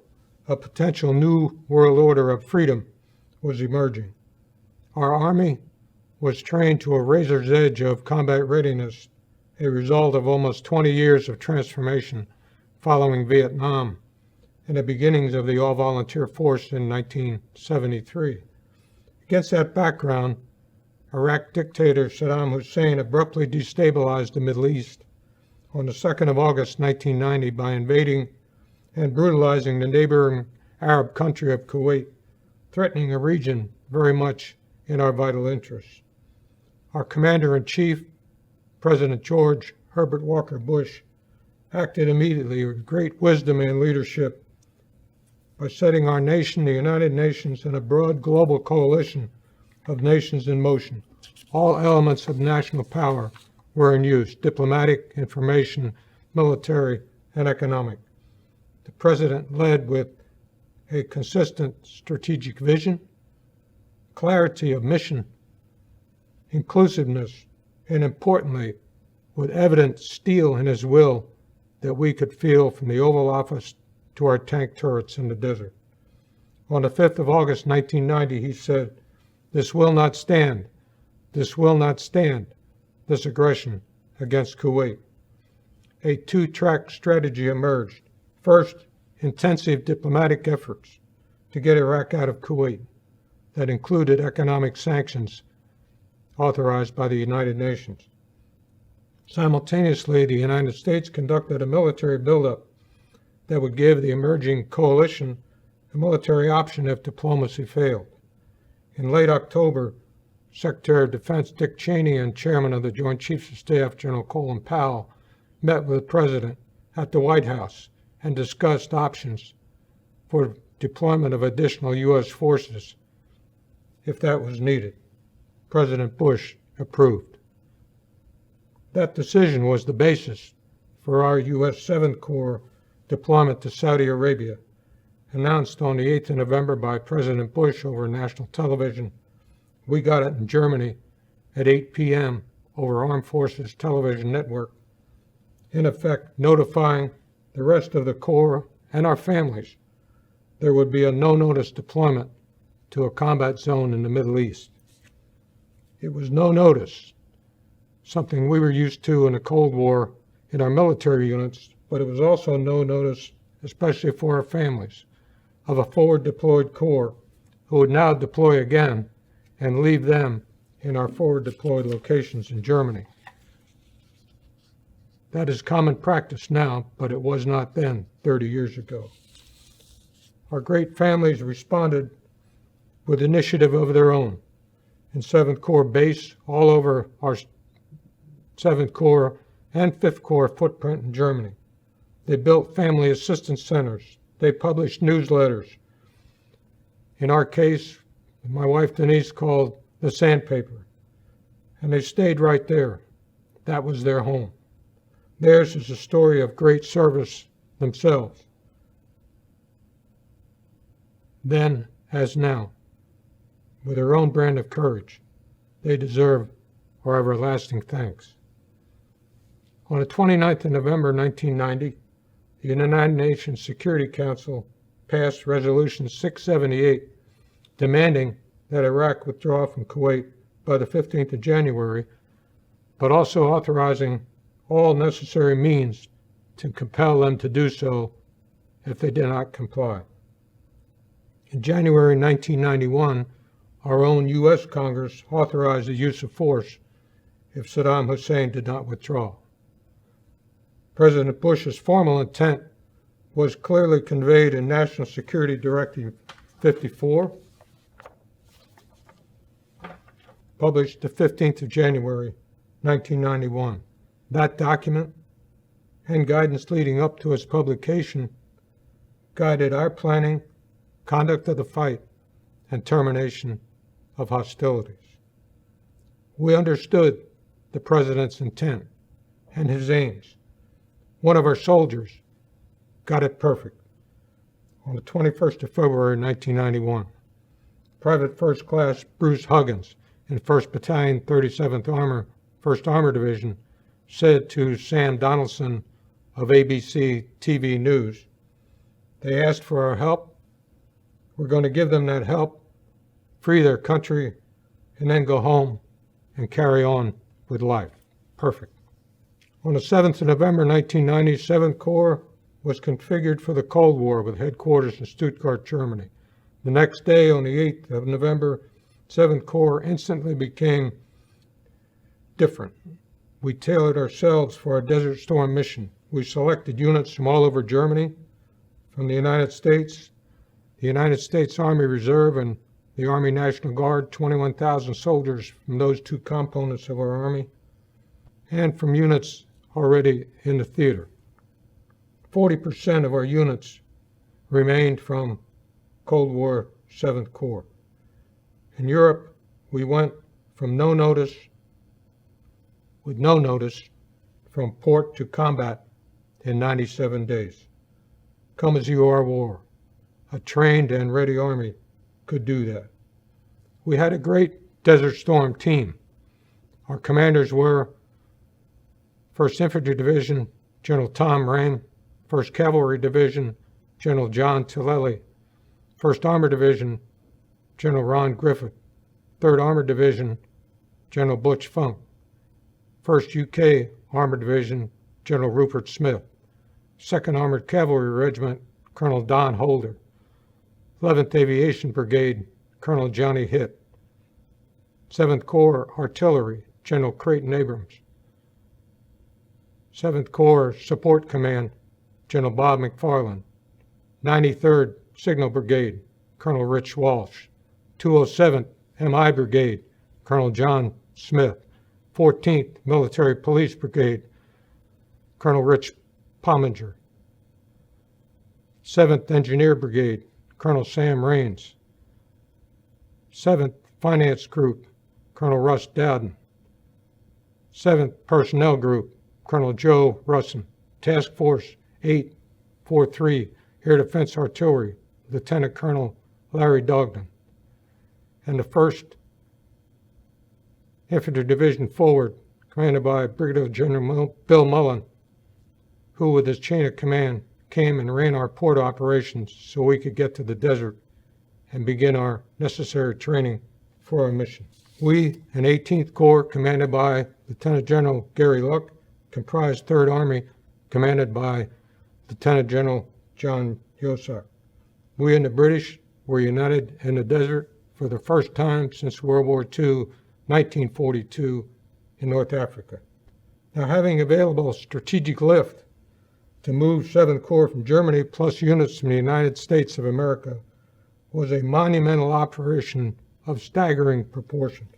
A potential new world order of freedom was emerging. Our Army was trained to a razor's edge of combat readiness, a result of almost 20 years of transformation following Vietnam and the beginnings of the all-volunteer force in 1973. Against that background, Iraq dictator Saddam Hussein abruptly destabilized the Middle East on the 2nd of August 1990 by invading and brutalizing the neighboring Arab country of Kuwait, threatening a region very much in our vital interests. Our Commander-in-Chief, President George Herbert Walker Bush, acted immediately with great wisdom and leadership by setting our nation, the United Nations, and a broad global coalition of nations in motion. All elements of national power were in use: diplomatic, information, military, and economic. The President led with a consistent strategic vision, clarity of mission, inclusiveness, and importantly, with evident steel in his will that we could feel from the Oval Office to our tank turrets in the desert. On the 5th of August 1990, he said, "This will not stand. This will not stand, this aggression against Kuwait." A two-track strategy emerged. First, intensive diplomatic efforts to get Iraq out of Kuwait that included economic sanctions authorized by the United Nations. Simultaneously, the United States conducted a military buildup that would give the emerging coalition a military option if diplomacy failed. In late October, Secretary of Defense Dick Cheney and Chairman of the Joint Chiefs of Staff General Colin Powell met with the President at the White House and discussed options for deployment of additional U.S. forces if that was needed. President Bush approved. That decision was the basis for our U.S. 7th Corps deployment to Saudi Arabia, announced on the 8th of November by President Bush over national television. We got it in Germany at 8 p.m. over Armed Forces Television Network, in effect notifying the rest of the Corps and our families there would be a no-notice deployment to a combat zone in the Middle East. It was no notice, something we were used to in the Cold War in our military units, but it was also no notice, especially for our families, of a forward deployed Corps who would now deploy again and leave them in our forward deployed locations in Germany. That is common practice now, but it was not then, 30 years ago. Our great families responded with initiative of their own. In 7th Corps base, all over our 7th Corps, and 5th Corps footprint in Germany. They built family assistance centers. They published newsletters. In our case, my wife Denise called the sandpaper. And they stayed right there. That was their home. Theirs is a story of great service themselves. Then, as now, with their own brand of courage, they deserve our everlasting thanks. On the 29th of November 1990, the United Nations Security Council passed Resolution 678, demanding that Iraq withdraw from Kuwait by the 15th of January, but also authorizing all necessary means to compel them to do so if they did not comply. In January 1991, our own U.S. Congress authorized the use of force if Saddam Hussein did not withdraw. President Bush's formal intent was clearly conveyed in National Security Directive 54, published the 15th of January, 1991. That document and guidance leading up to its publication guided our planning, conduct of the fight, and termination of hostilities. We understood the President's intent and his aims. One of our soldiers got it perfect. On the 21st of February, 1991, Private First Class Bruce Huggins in 1st Battalion, 37th Armor, 1st Armor Division, said to Sam Donaldson of ABC TV News, "They asked for our help. We're going to give them that help, free their country, and then go home and carry on with life." Perfect. On the 7th of November 1990, 7th Corps was configured for the Cold War with headquarters in Stuttgart, Germany. The next day, on the 8th of November, 7th Corps instantly became different. We tailored ourselves for our Desert Storm mission. We selected units from all over Germany, from the United States Army Reserve, and the Army National Guard, 21,000 soldiers from those two components of our Army, and from units already in the theater. 40% of our units remained from Cold War 7th Corps. In Europe, we went from with no notice, from port to combat in 97 days. Come as you are war. A trained and ready Army could do that. We had a great Desert Storm team. Our commanders were 1st Infantry Division, General Tom Rain; 1st Cavalry Division, General John Tillelly; 1st Armor Division, General Ron Griffith; 3rd Armor Division, General Butch Funk; 1st UK Armor Division, General Rupert Smith; 2nd Armored Cavalry Regiment, Colonel Don Holder; 11th Aviation Brigade, Colonel Johnny Hitt; 7th Corps Artillery, General Creighton Abrams; 7th Corps Support Command, General Bob McFarland; 93rd Signal Brigade, Colonel Rich Walsh; 207th MI Brigade, Colonel John Smith; 14th Military Police Brigade, Colonel Rich Pominger; 7th Engineer Brigade, Colonel Sam Rains; 7th Finance Group, Colonel Russ Dowden; 7th Personnel Group, Colonel Joe Russin; Task Force 843, Air Defense Artillery, Lieutenant Colonel Larry Dogden; and the 1st Infantry Division Forward, commanded by Brigadier General Bill Mullen, who with his chain of command came and ran our port operations so we could get to the desert and begin our necessary training for our mission. We, an 18th Corps commanded by Lieutenant General Gary Luck, comprised 3rd Army commanded by Lieutenant General John Yosak. We and the British were united in the desert for the first time since World War II, 1942, in North Africa. Now, having available strategic lift to move 7th Corps from Germany plus units from the United States of America was a monumental operation of staggering proportions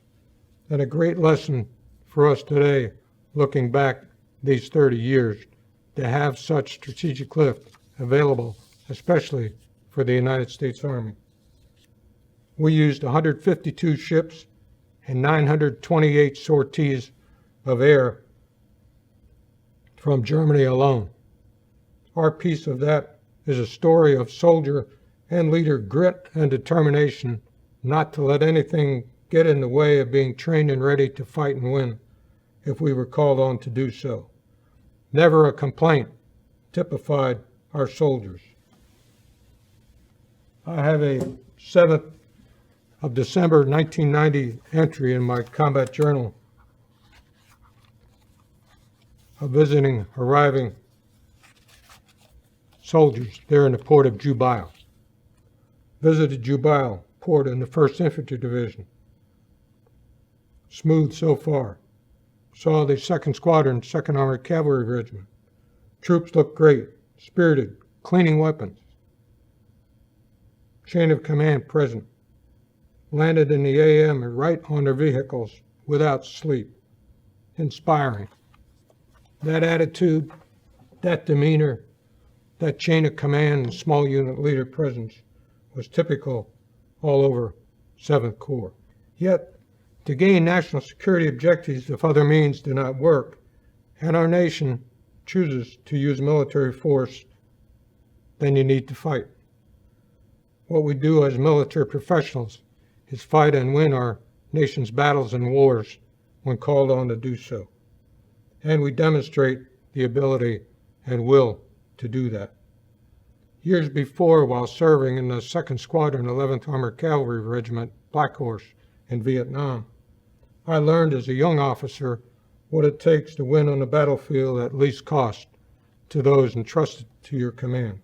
and a great lesson for us today looking back these 30 years, to have such strategic lift available, especially for the United States Army. We used 152 ships and 928 sorties of air from Germany alone. Our piece of that is a story of soldier and leader grit and determination not to let anything get in the way of being trained and ready to fight and win if we were called on to do so. Never a complaint typified our soldiers. I have a 7th of December 1990 entry in my combat journal of visiting arriving soldiers there in the port of Jubail. Visited Jubail port in the 1st Infantry Division. Smooth so far. Saw the 2nd Squadron, 2nd Armored Cavalry Regiment. Troops looked great, spirited, cleaning weapons. Chain of command present. Landed in the AM and right on their vehicles without sleep. Inspiring. That attitude, that demeanor, that chain of command and small unit leader presence was typical all over 7th Corps. Yet, to gain national security objectives if other means do not work, and our nation chooses to use military force, then you need to fight. What we do as military professionals is fight and win our nation's battles and wars when called on to do so. And we demonstrate the ability and will to do that. Years before, while serving in the 2nd Squadron, 11th Armored Cavalry Regiment, Black Horse, in Vietnam, I learned as a young officer what it takes to win on the battlefield at least cost to those entrusted to your command.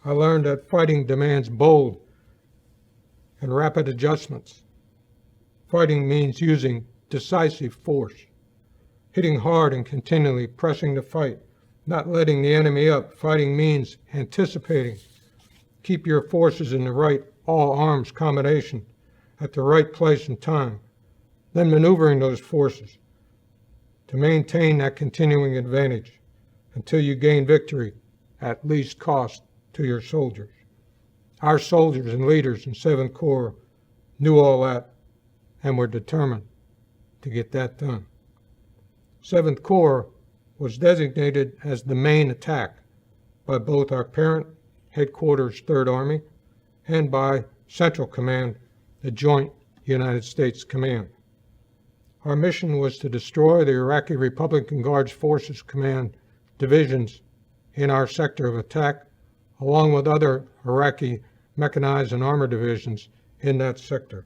I learned that fighting demands bold and rapid adjustments. Fighting means using decisive force, hitting hard and continually pressing the fight, not letting the enemy up. Fighting means anticipating. Keep your forces in the right all-arms combination at the right place and time, then maneuvering those forces to maintain that continuing advantage until you gain victory at least cost to your soldiers. Our soldiers and leaders in 7th Corps knew all that and were determined to get that done. 7th Corps was designated as the main attack by both our parent headquarters 3rd Army and by Central Command, the Joint United States Command. Our mission was to destroy the Iraqi Republican Guards Forces Command divisions in our sector of attack, along with other Iraqi mechanized and armored divisions in that sector.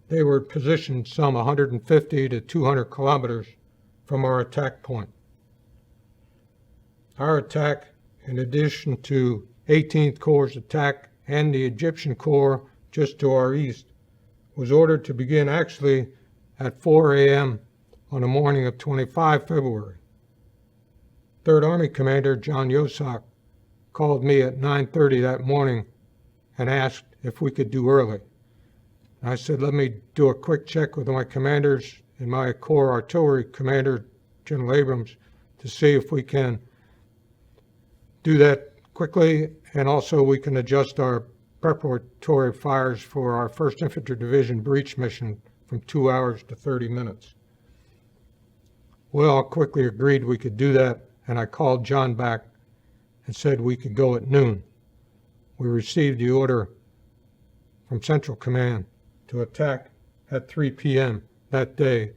They were positioned some 150 to 200 kilometers from our attack point. Our attack, in addition to 18th Corps' attack and the Egyptian Corps just to our east, was ordered to begin actually at 4 a.m. on the morning of 25 February. 3rd Army Commander John Yosak called me at 9:30 that morning and asked if we could do early. I said, let me do a quick check with my commanders and my Corps Artillery Commander, General Abrams, to see if we can do that quickly, and also we can adjust our preparatory fires for our 1st Infantry Division breach mission from 2 hours to 30 minutes. Well, I quickly agreed we could do that, and I called John back and said we could go at noon. We received the order from Central Command to attack at 3 p.m. that day,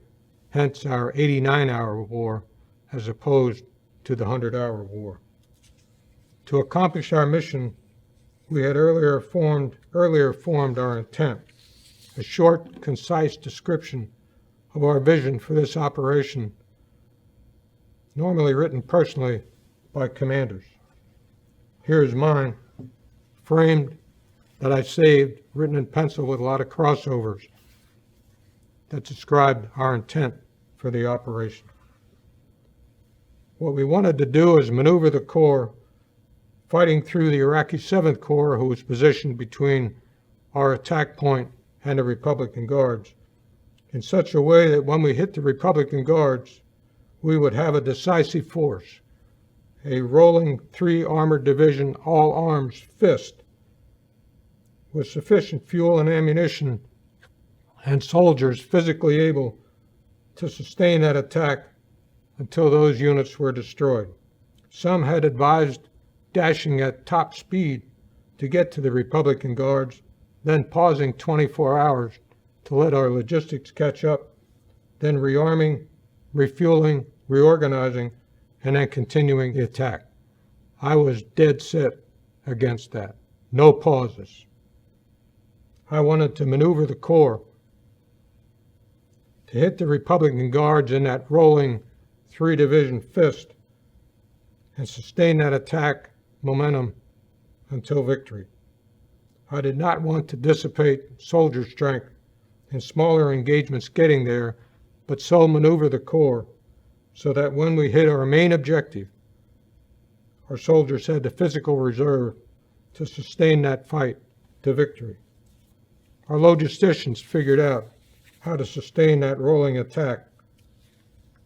hence our 89-hour war as opposed to the 100-hour war. To accomplish our mission, we had earlier formed our intent, a short, concise description of our vision for this operation, normally written personally by commanders. Here is mine, framed, that I saved, written in pencil with a lot of crossovers, that described our intent for the operation. What we wanted to do is maneuver the Corps fighting through the Iraqi 7th Corps, who was positioned between our attack point and the Republican Guards, in such a way that when we hit the Republican Guards, we would have a decisive force, a rolling 3 armored division all arms fist with sufficient fuel and ammunition and soldiers physically able to sustain that attack until those units were destroyed. Some had advised dashing at top speed to get to the Republican Guards, then pausing 24 hours to let our logistics catch up, then rearming, refueling, reorganizing, and then continuing the attack. I was dead set against that. No pauses. I wanted to maneuver the Corps to hit the Republican Guards in that rolling 3-division fist and sustain that attack momentum until victory. I did not want to dissipate soldier strength in smaller engagements getting there, but so maneuver the Corps so that when we hit our main objective, our soldiers had the physical reserve to sustain that fight to victory. Our logisticians figured out how to sustain that rolling attack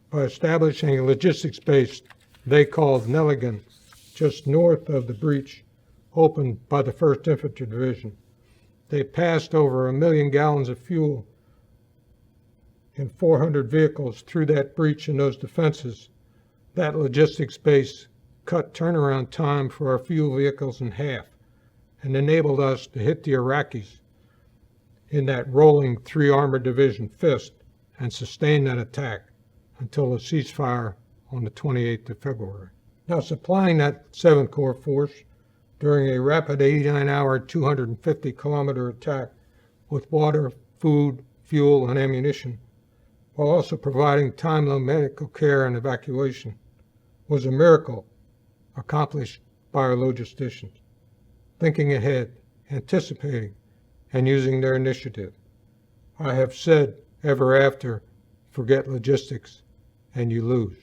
by establishing a logistics base they called Nelligan, just north of the breach opened by the 1st Infantry Division. They passed over 1 million gallons of fuel and 400 vehicles through that breach and those defenses. That logistics base cut turnaround time for our fuel vehicles in half and enabled us to hit the Iraqis in that rolling 3 armored division fist and sustain that attack until a ceasefire on the 28th of February. Now, supplying that 7th Corps force during a rapid 89-hour, 250-kilometer attack with water, food, fuel, and ammunition, while also providing timely medical care and evacuation, was a miracle accomplished by our logisticians, thinking ahead, anticipating, and using their initiative. I have said ever after, forget logistics and you lose.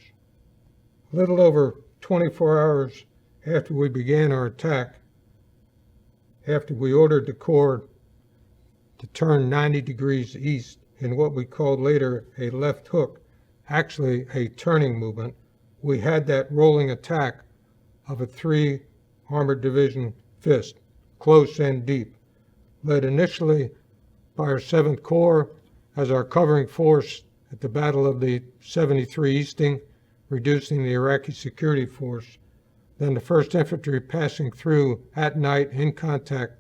A little over 24 hours after we began our attack, after we ordered the Corps to turn 90 degrees east in what we called later a left hook, actually a turning movement, we had that rolling attack of a 3 armored division fist, close and deep, led initially by our 7th Corps as our covering force at the Battle of the 73 Easting, reducing the Iraqi security force, then the 1st Infantry passing through at night in contact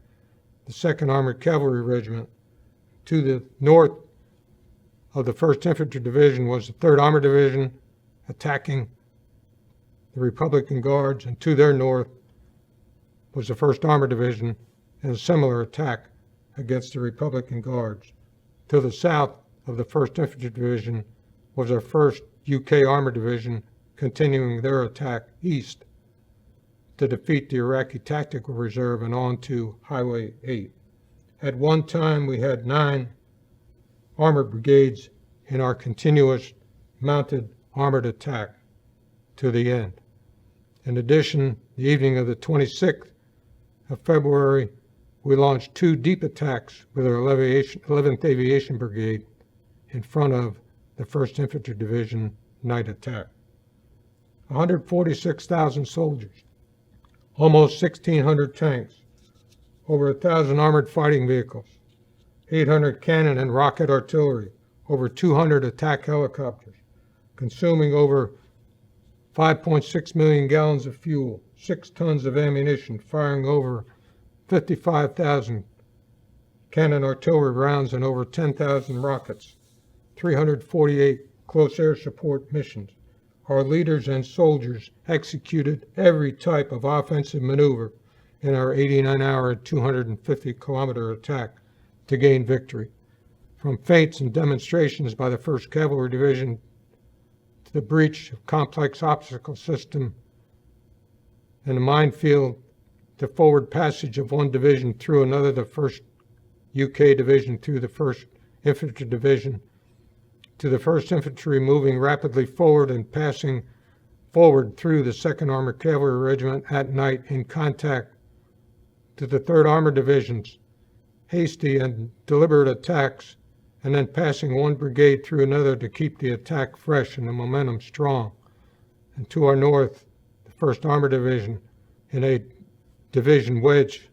the 2nd Armored Cavalry Regiment. To the north of the 1st Infantry Division was the 3rd Armored Division attacking the Republican Guards, and to their north was the 1st Armored Division in a similar attack against the Republican Guards. To the south of the 1st Infantry Division was our 1st UK Armored Division continuing their attack east to defeat the Iraqi Tactical Reserve and on to Highway 8. At one time, we had 9 armored brigades in our continuous mounted armored attack to the end. In addition, the evening of the 26th of February, we launched 2 deep attacks with our 11th Aviation Brigade in front of the 1st Infantry Division night attack. 146,000 soldiers, almost 1,600 tanks, over 1,000 armored fighting vehicles, 800 cannon and rocket artillery, over 200 attack helicopters, consuming over 5.6 million gallons of fuel, 6 tons of ammunition, firing over 55,000 cannon artillery rounds and over 10,000 rockets, 348 close air support missions. Our leaders and soldiers executed every type of offensive maneuver in our 89-hour, 250-kilometer attack to gain victory. From feints and demonstrations by the 1st Cavalry Division to the breach of complex obstacle system and the minefield, the forward passage of one division through another, the 1st UK Division through the 1st Infantry Division, to the 1st Infantry moving rapidly forward and passing forward through the 2nd Armored Cavalry Regiment at night in contact, to the 3rd Armored Division's hasty and deliberate attacks and then passing one brigade through another to keep the attack fresh and the momentum strong. And to our north, the 1st Armored Division in a division wedge,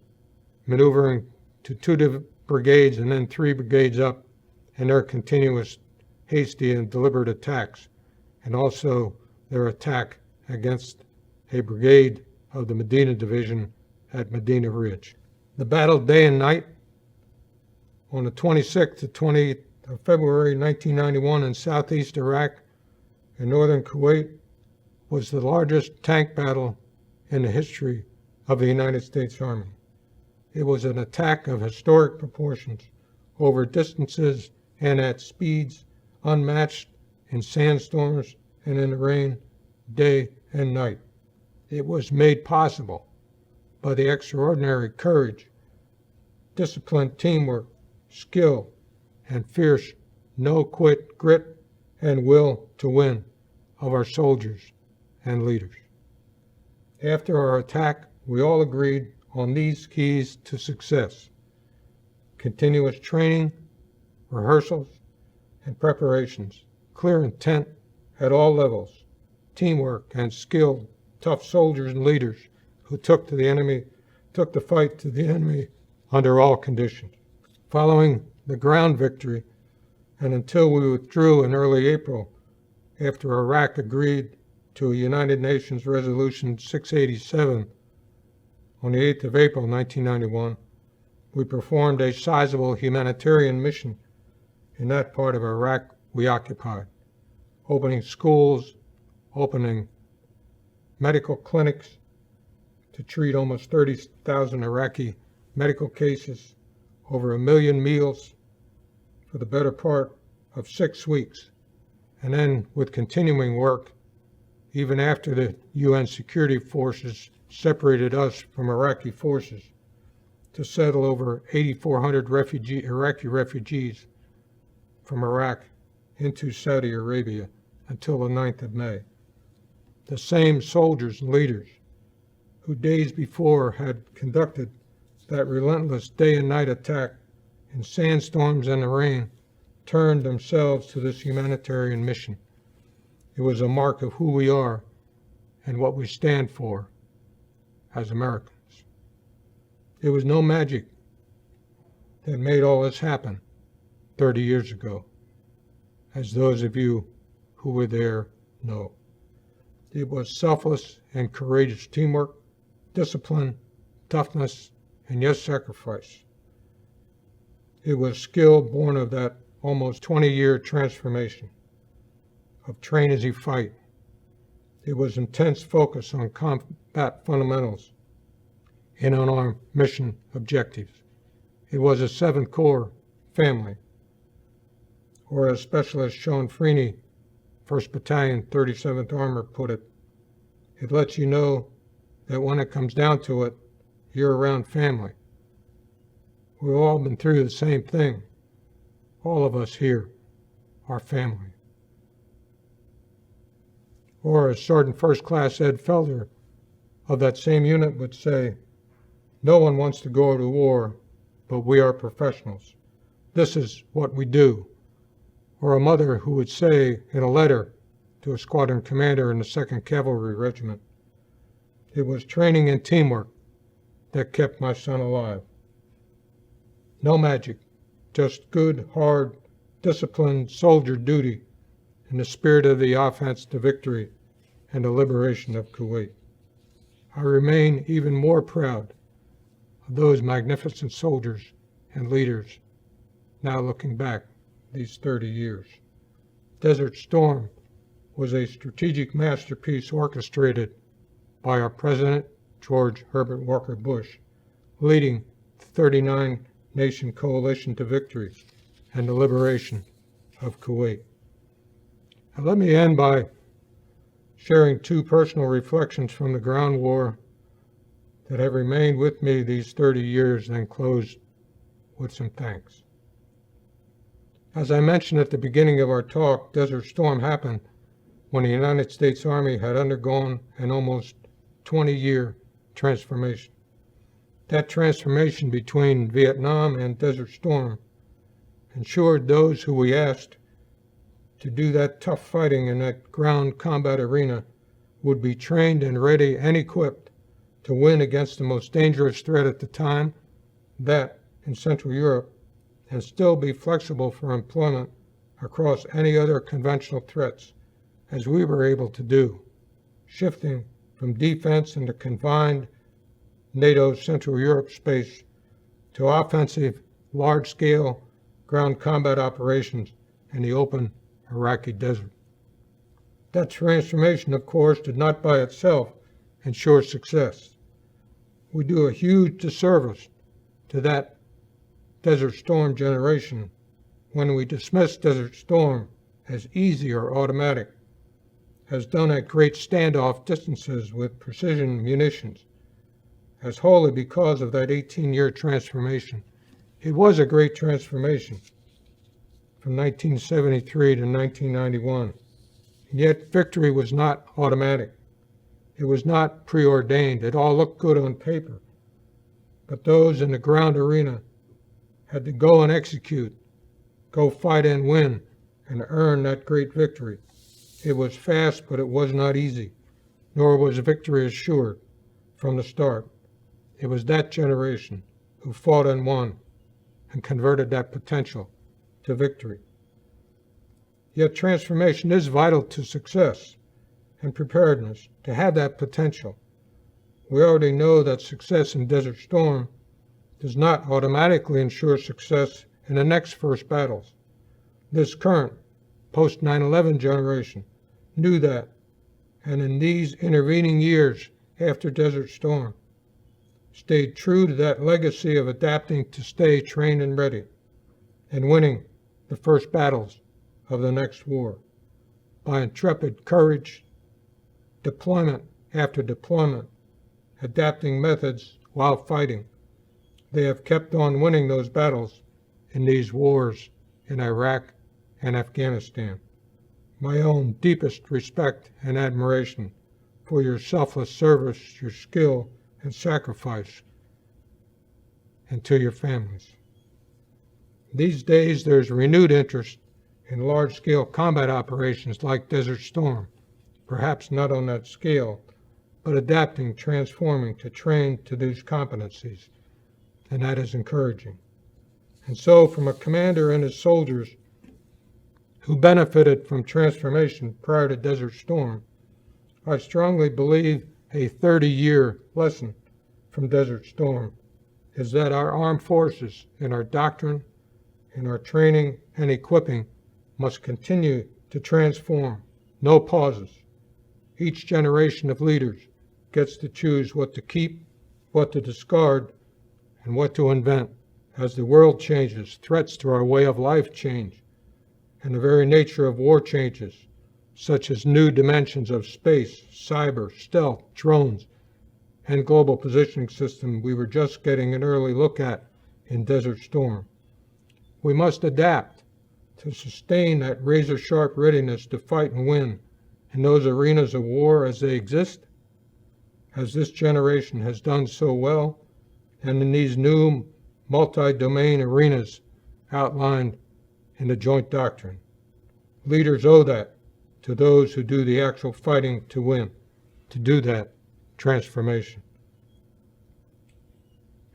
maneuvering to 2 brigades and then 3 brigades up in their continuous hasty and deliberate attacks, and also their attack against a brigade of the Medina Division at Medina Ridge. The battle day and night on the 26th to 20th of February 1991 in southeast Iraq and northern Kuwait was the largest tank battle in the history of the United States Army. It was an attack of historic proportions over distances and at speeds unmatched in sandstorms and in the rain, day and night. It was made possible by the extraordinary courage, disciplined teamwork, skill, and fierce no-quit grit and will to win of our soldiers and leaders. After our attack, we all agreed on these keys to success: continuous training, rehearsals, and preparations, clear intent at all levels, teamwork, and skilled, tough soldiers and leaders who took the fight to the enemy under all conditions. Following the ground victory, and until we withdrew in early April, after Iraq agreed to a United Nations Resolution 687 on the 8th of April 1991, we performed a sizable humanitarian mission in that part of Iraq we occupied, opening schools, opening medical clinics to treat almost 30,000 Iraqi medical cases, over 1 million meals for the better part of 6 weeks, and then with continuing work, even after the UN security forces separated us from Iraqi forces, to settle over 8,400 Iraqi refugees from Iraq into Saudi Arabia until the 9th of May. The same soldiers and leaders who days before had conducted that relentless day and night attack in sandstorms and the rain turned themselves to this humanitarian mission. It was a mark of who we are and what we stand for as Americans. It was no magic that made all this happen 30 years ago, as those of you who were there know. It was selfless and courageous teamwork, discipline, toughness, and yes, sacrifice. It was skill born of that almost 20-year transformation of train as you fight. It was intense focus on combat fundamentals and on our mission objectives. It was a 7th Corps family, or as Specialist Sean Freeney, 1st Battalion, 37th Armor put it, it lets you know that when it comes down to it, you're around family. We've all been through the same thing. All of us here are family. Or as Sergeant First Class Ed Felder of that same unit would say, no one wants to go to war, but we are professionals. This is what we do. Or a mother who would say in a letter to a squadron commander in the 2nd Cavalry Regiment, it was training and teamwork that kept my son alive. No magic, just good, hard, disciplined soldier duty in the spirit of the offense to victory and the liberation of Kuwait. I remain even more proud of those magnificent soldiers and leaders now looking back these 30 years. Desert Storm was a strategic masterpiece orchestrated by our President, George Herbert Walker Bush, leading the 39-nation coalition to victory and the liberation of Kuwait. And let me end by sharing 2 personal reflections from the ground war that have remained with me these 30 years, and close with some thanks. As I mentioned at the beginning of our talk, Desert Storm happened when the United States Army had undergone an almost 20-year transformation. That transformation between Vietnam and Desert Storm ensured those who we asked to do that tough fighting in that ground combat arena would be trained and ready and equipped to win against the most dangerous threat at the time, that in Central Europe, and still be flexible for employment across any other conventional threats, as we were able to do, shifting from defense in the confined NATO Central Europe space to offensive, large-scale ground combat operations in the open Iraqi desert. That transformation, of course, did not by itself ensure success. We do a huge disservice to that Desert Storm generation when we dismiss Desert Storm as easy or automatic, as done at great standoff distances with precision munitions, as wholly because of that 18-year transformation. It was a great transformation from 1973 to 1991. And yet victory was not automatic. It was not preordained. It all looked good on paper. But those in the ground arena had to go and execute, go fight and win, and earn that great victory. It was fast, but it was not easy, nor was victory assured from the start. It was that generation who fought and won and converted that potential to victory. Yet transformation is vital to success and preparedness, to have that potential. We already know that success in Desert Storm does not automatically ensure success in the next first battles. This current post 9/11 generation knew that, and in these intervening years after Desert Storm, stayed true to that legacy of adapting to stay trained and ready, and winning the first battles of the next war by intrepid courage, deployment after deployment, adapting methods while fighting. They have kept on winning those battles in these wars in Iraq and Afghanistan. My own deepest respect and admiration for your selfless service, your skill and sacrifice, and to your families. These days there's renewed interest in large-scale combat operations like Desert Storm, perhaps not on that scale, but adapting, transforming to train to these competencies, and that is encouraging. And so from a commander and his soldiers who benefited from transformation prior to Desert Storm, I strongly believe a 30-year lesson from Desert Storm is that our armed forces in our doctrine, in our training and equipping must continue to transform, no pauses. Each generation of leaders gets to choose what to keep, what to discard, and what to invent as the world changes, threats to our way of life change, and the very nature of war changes, such as new dimensions of space, cyber, stealth, drones, and global positioning system we were just getting an early look at in Desert Storm. We must adapt to sustain that razor-sharp readiness to fight and win in those arenas of war as they exist, as this generation has done so well, and in these new multi-domain arenas outlined in the joint doctrine. Leaders owe that to those who do the actual fighting to win, to do that transformation.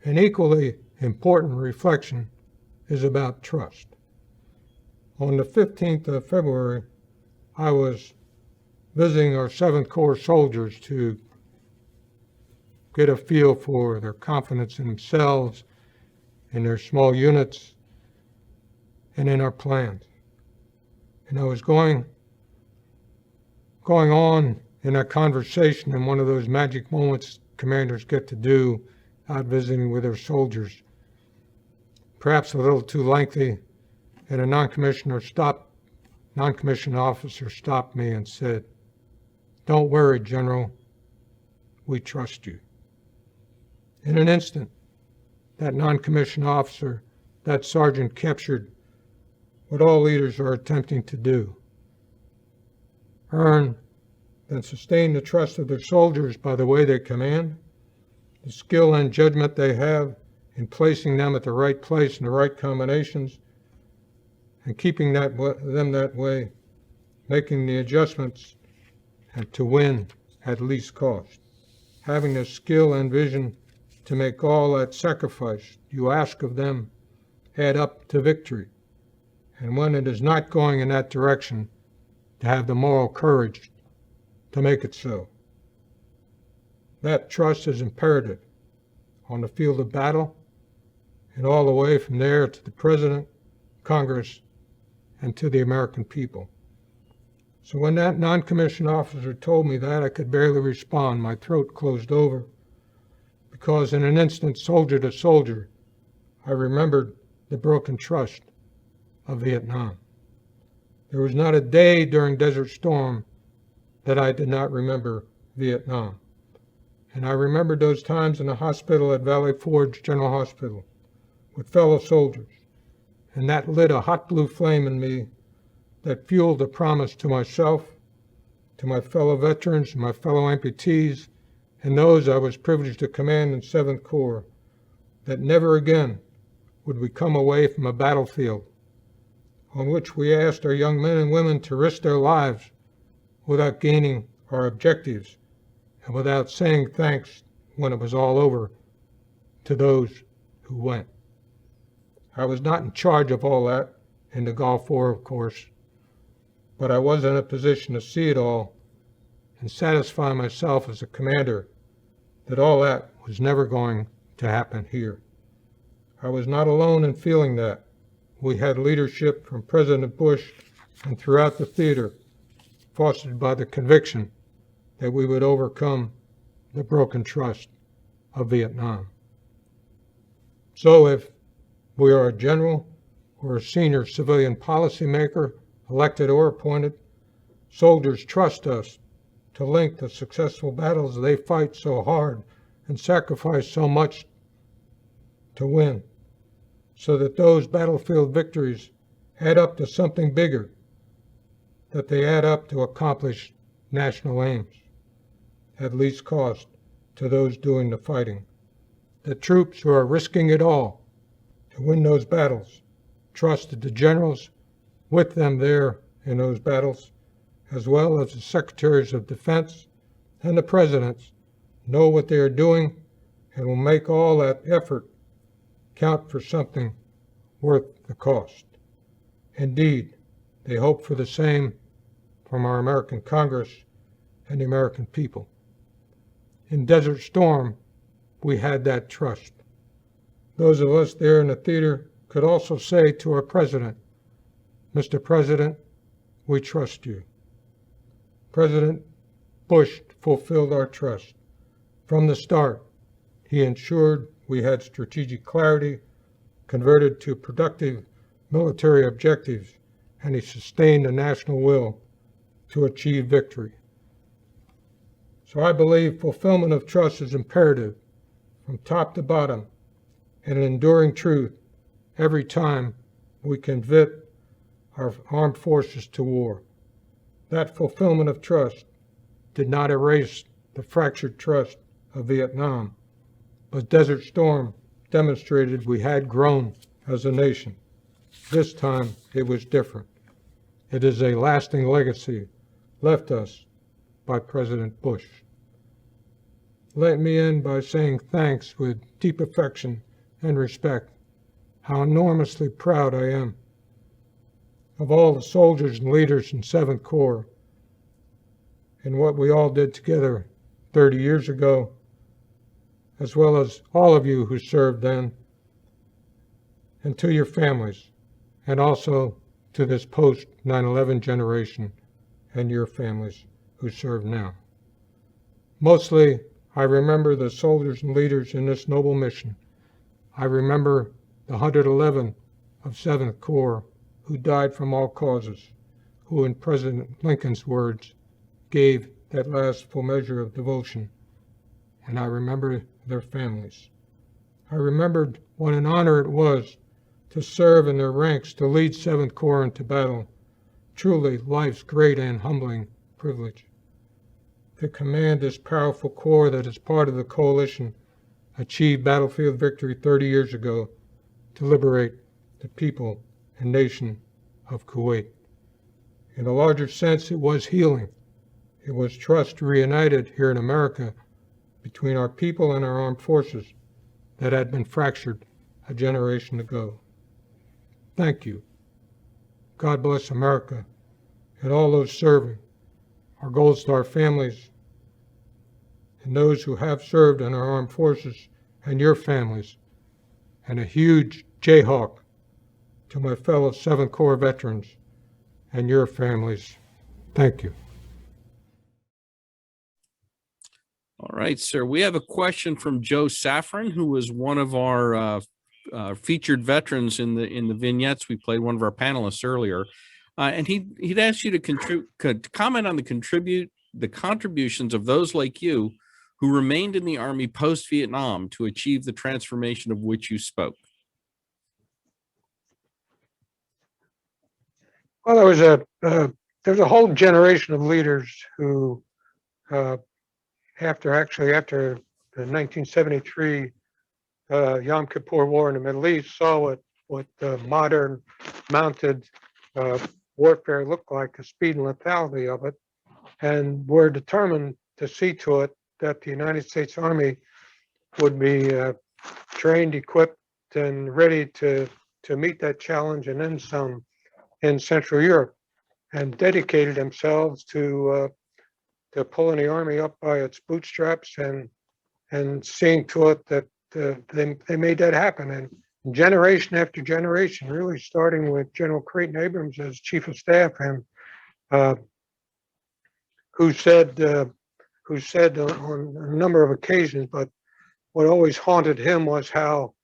An equally important reflection is about trust. On the 15th of February, I was visiting our 7th Corps soldiers to get a feel for their confidence in themselves, in their small units, and in our plans. And I was going on in that conversation, in one of those magic moments commanders get to do out visiting with their soldiers, perhaps a little too lengthy, and a non-commissioned officer stopped me and said, "Don't worry, General, we trust you." In an instant, that non-commissioned officer, that sergeant, captured what all leaders are attempting to do: earn and sustain the trust of their soldiers by the way they command, the skill and judgment they have in placing them at the right place in the right combinations, and keeping them that way, making the adjustments and to win at least cost, having the skill and vision to make all that sacrifice you ask of them add up to victory, and when it is not going in that direction, to have the moral courage to make it so. That trust is imperative on the field of battle and all the way from there to the President, Congress, and to the American people. So when that non-commissioned officer told me that, I could barely respond. My throat closed over because in an instant, soldier to soldier, I remembered the broken trust of Vietnam. There was not a day during Desert Storm that I did not remember Vietnam. And I remembered those times in the hospital at Valley Forge General Hospital with fellow soldiers. And that lit a hot blue flame in me that fueled the promise to myself, to my fellow veterans, my fellow amputees, and those I was privileged to command in 7th Corps, that never again would we come away from a battlefield on which we asked our young men and women to risk their lives without gaining our objectives and without saying thanks when it was all over to those who went. I was not in charge of all that in the Gulf War, of course, but I was in a position to see it all and satisfy myself as a commander that all that was never going to happen here. I was not alone in feeling that. We had leadership from President Bush and throughout the theater, fostered by the conviction that we would overcome the broken trust of Vietnam. So if we are a general or a senior civilian policymaker, elected or appointed, soldiers trust us to link the successful battles they fight so hard and sacrifice so much to win, so that those battlefield victories add up to something bigger, that they add up to accomplish national aims, at least cost to those doing the fighting. The troops who are risking it all to win those battles trusted the generals with them there in those battles, as well as the secretaries of defense and the presidents, know what they are doing and will make all that effort count for something worth the cost. Indeed, they hope for the same from our American Congress and the American people. In Desert Storm, we had that trust. Those of us there in the theater could also say to our president, Mr. President, we trust you. President Bush fulfilled our trust. From the start, he ensured we had strategic clarity, converted to productive military objectives, and he sustained the national will to achieve victory. So I believe fulfillment of trust is imperative from top to bottom and an enduring truth every time we convert our armed forces to war. That fulfillment of trust did not erase the fractured trust of Vietnam, but Desert Storm demonstrated we had grown as a nation. This time it was different. It is a lasting legacy left us by President Bush. Let me end by saying thanks with deep affection and respect. How enormously proud I am of all the soldiers and leaders in 7th Corps and what we all did together 30 years ago, as well as all of you who served then, and to your families, and also to this post 9/11 generation and your families who serve now. Mostly, I remember the soldiers and leaders in this noble mission. I remember the 111 of 7th Corps who died from all causes, who in President Lincoln's words gave that last full measure of devotion, and I remember their families. I remembered what an honor it was to serve in their ranks, to lead 7th Corps into battle, truly life's great and humbling privilege. To command this powerful corps that is part of the coalition achieved battlefield victory 30 years ago to liberate the people and nation of Kuwait. In a larger sense, it was healing. It was trust reunited here in America between our people and our armed forces that had been fractured a generation ago. Thank you. God bless America and all those serving, our Gold Star families, and those who have served in our armed forces and your families, and a huge Jayhawk to my fellow 7th Corps veterans and your families. Thank you. All right, sir. We have a question from Joe Safran, who was one of our featured veterans in the vignettes. We played one of our panelists earlier, and he'd asked you to comment on the contributions of those like you who remained in the Army post-Vietnam to achieve the transformation of which you spoke. Well, there was a whole generation of leaders who, after the 1973 Yom Kippur War in the Middle East, saw what modern mounted warfare looked like, the speed and lethality of it, and were determined to see to it that the United States Army would be trained, equipped, and ready to meet that challenge and then some in Central Europe, and dedicated themselves to pulling the Army up by its bootstraps and seeing to it that they made that happen. And generation after generation, really starting with General Creighton Abrams as Chief of Staff, and who said on a number of occasions, but what always haunted him was how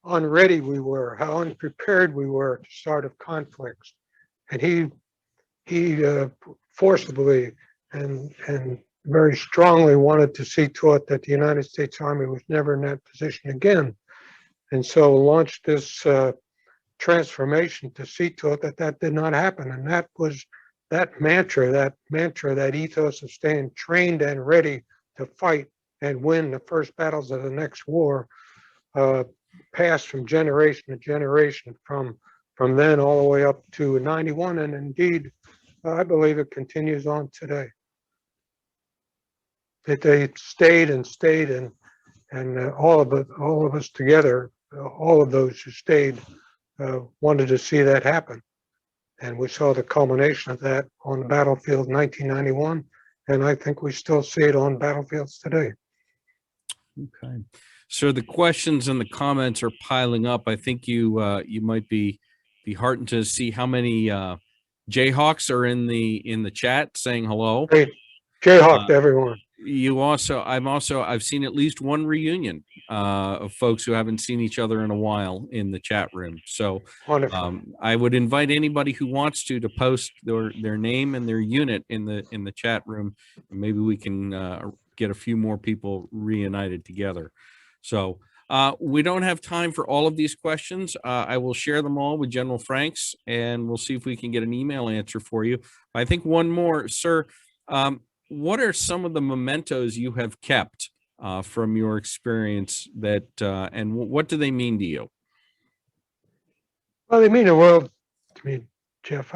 unready we were, how unprepared we were to start of conflicts. And he forcibly and very strongly wanted to see to it that the United States Army was never in that position again. And so launched this transformation to see to it that that did not happen. And that was that mantra, that ethos of staying trained and ready to fight and win the first battles of the next war, passed from generation to generation, from then all the way up to 91. And indeed, I believe it continues on today. That they stayed, and all of us together, all of those who stayed, wanted to see that happen. And we saw the culmination of that on the battlefield in 1991, and I think we still see it on battlefields today. Okay. So the questions and the comments are piling up. I think you might be heartened to see how many Jayhawks are in the chat saying hello. Great. Jayhawk to everyone. I've seen at least one reunion of folks who haven't seen each other in a while in the chat room. So I would invite anybody who wants to post their name and their unit in the chat room, and maybe we can get a few more people reunited together. So we don't have time for all of these questions. I will share them all with General Franks, and we'll see if we can get an email answer for you. I think one more, sir. What are some of the mementos you have kept from your experience and what do they mean to you? Well, they mean the world to me, Jeff.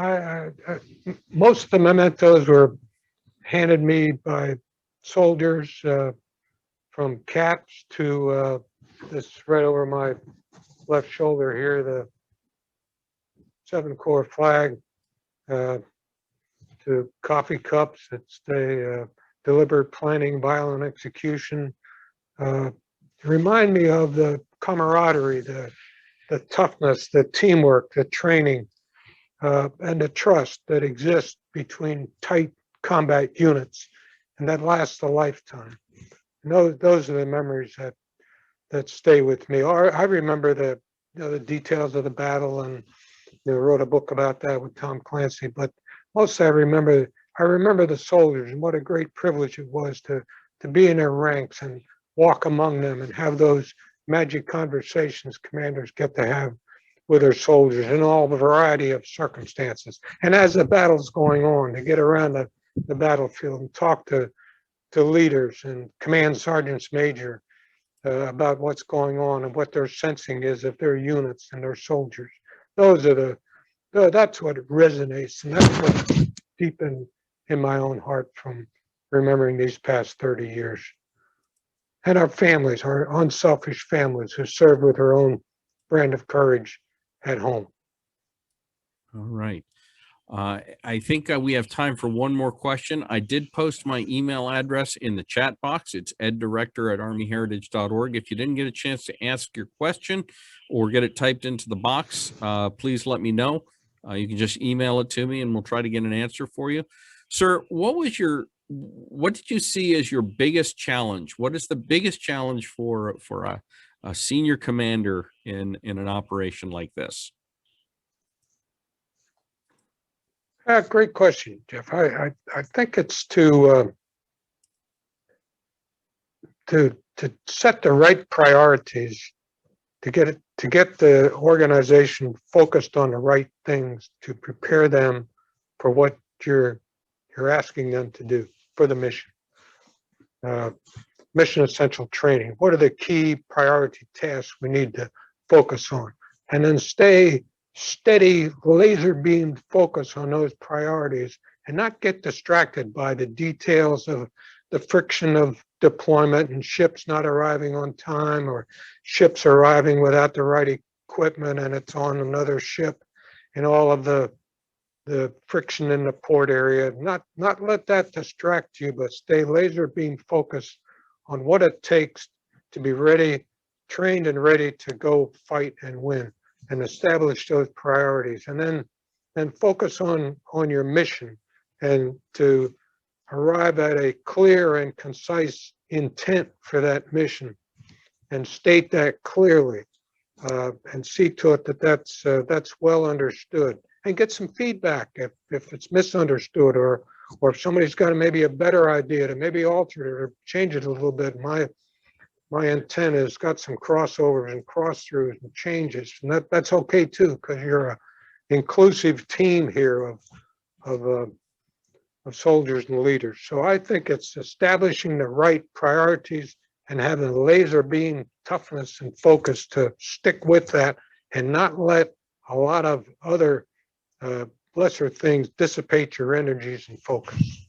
Most of the mementos were handed me by soldiers, from caps to this right over my left shoulder here, the 7th Corps flag, to coffee cups that say deliberate planning, violent execution. Remind me of the camaraderie, the toughness, the teamwork, the training, and the trust that exists between tight combat units, and that lasts a lifetime. And those are the memories that stay with me. Or I remember the details of the battle, and wrote a book about that with Tom Clancy. But mostly I remember the soldiers, and what a great privilege it was to be in their ranks and walk among them and have those magic conversations commanders get to have with their soldiers in all the variety of circumstances. And as the battle's going on, to get around the battlefield and talk to leaders and command sergeants major about what's going on and what their sensing is of their units and their soldiers. Those are that's what resonates, and that's what's deep in my own heart from remembering these past 30 years. And our families, our unselfish families who served with their own brand of courage at home. All right. I think we have time for one more question. I did post my email address in the chat box. It's eddirector@armyheritage.org. If you didn't get a chance to ask your question or get it typed into the box, please let me know. You can just email it to me and we'll try to get an answer for you. Sir, what did you see as your biggest challenge? What is the biggest challenge for a senior commander in an operation like this? Great question, Jeff. I think it's to set the right priorities, to get the organization focused on the right things, to prepare them for what you're asking them to do for the mission. Mission essential training. What are the key priority tasks we need to focus on? And then stay steady, laser beam focus on those priorities and not get distracted by the details of the friction of deployment and ships not arriving on time, or ships arriving without the right equipment and it's on another ship, and all of the friction in the port area. Not let that distract you, but stay laser beam focused on what it takes to be ready, trained and ready to go fight and win, and establish those priorities, and then focus on your mission and to arrive at a clear and concise intent for that mission and state that clearly, and see to it that that's well understood, and get some feedback if it's misunderstood, or if somebody's got maybe a better idea to maybe alter it or change it a little bit. My intent has got some crossovers and cross-throughs and changes, and that's okay too, because you're an inclusive team here of soldiers and leaders. So I think it's establishing the right priorities and having laser beam toughness and focus to stick with that and not let a lot of other lesser things dissipate your energies and focus.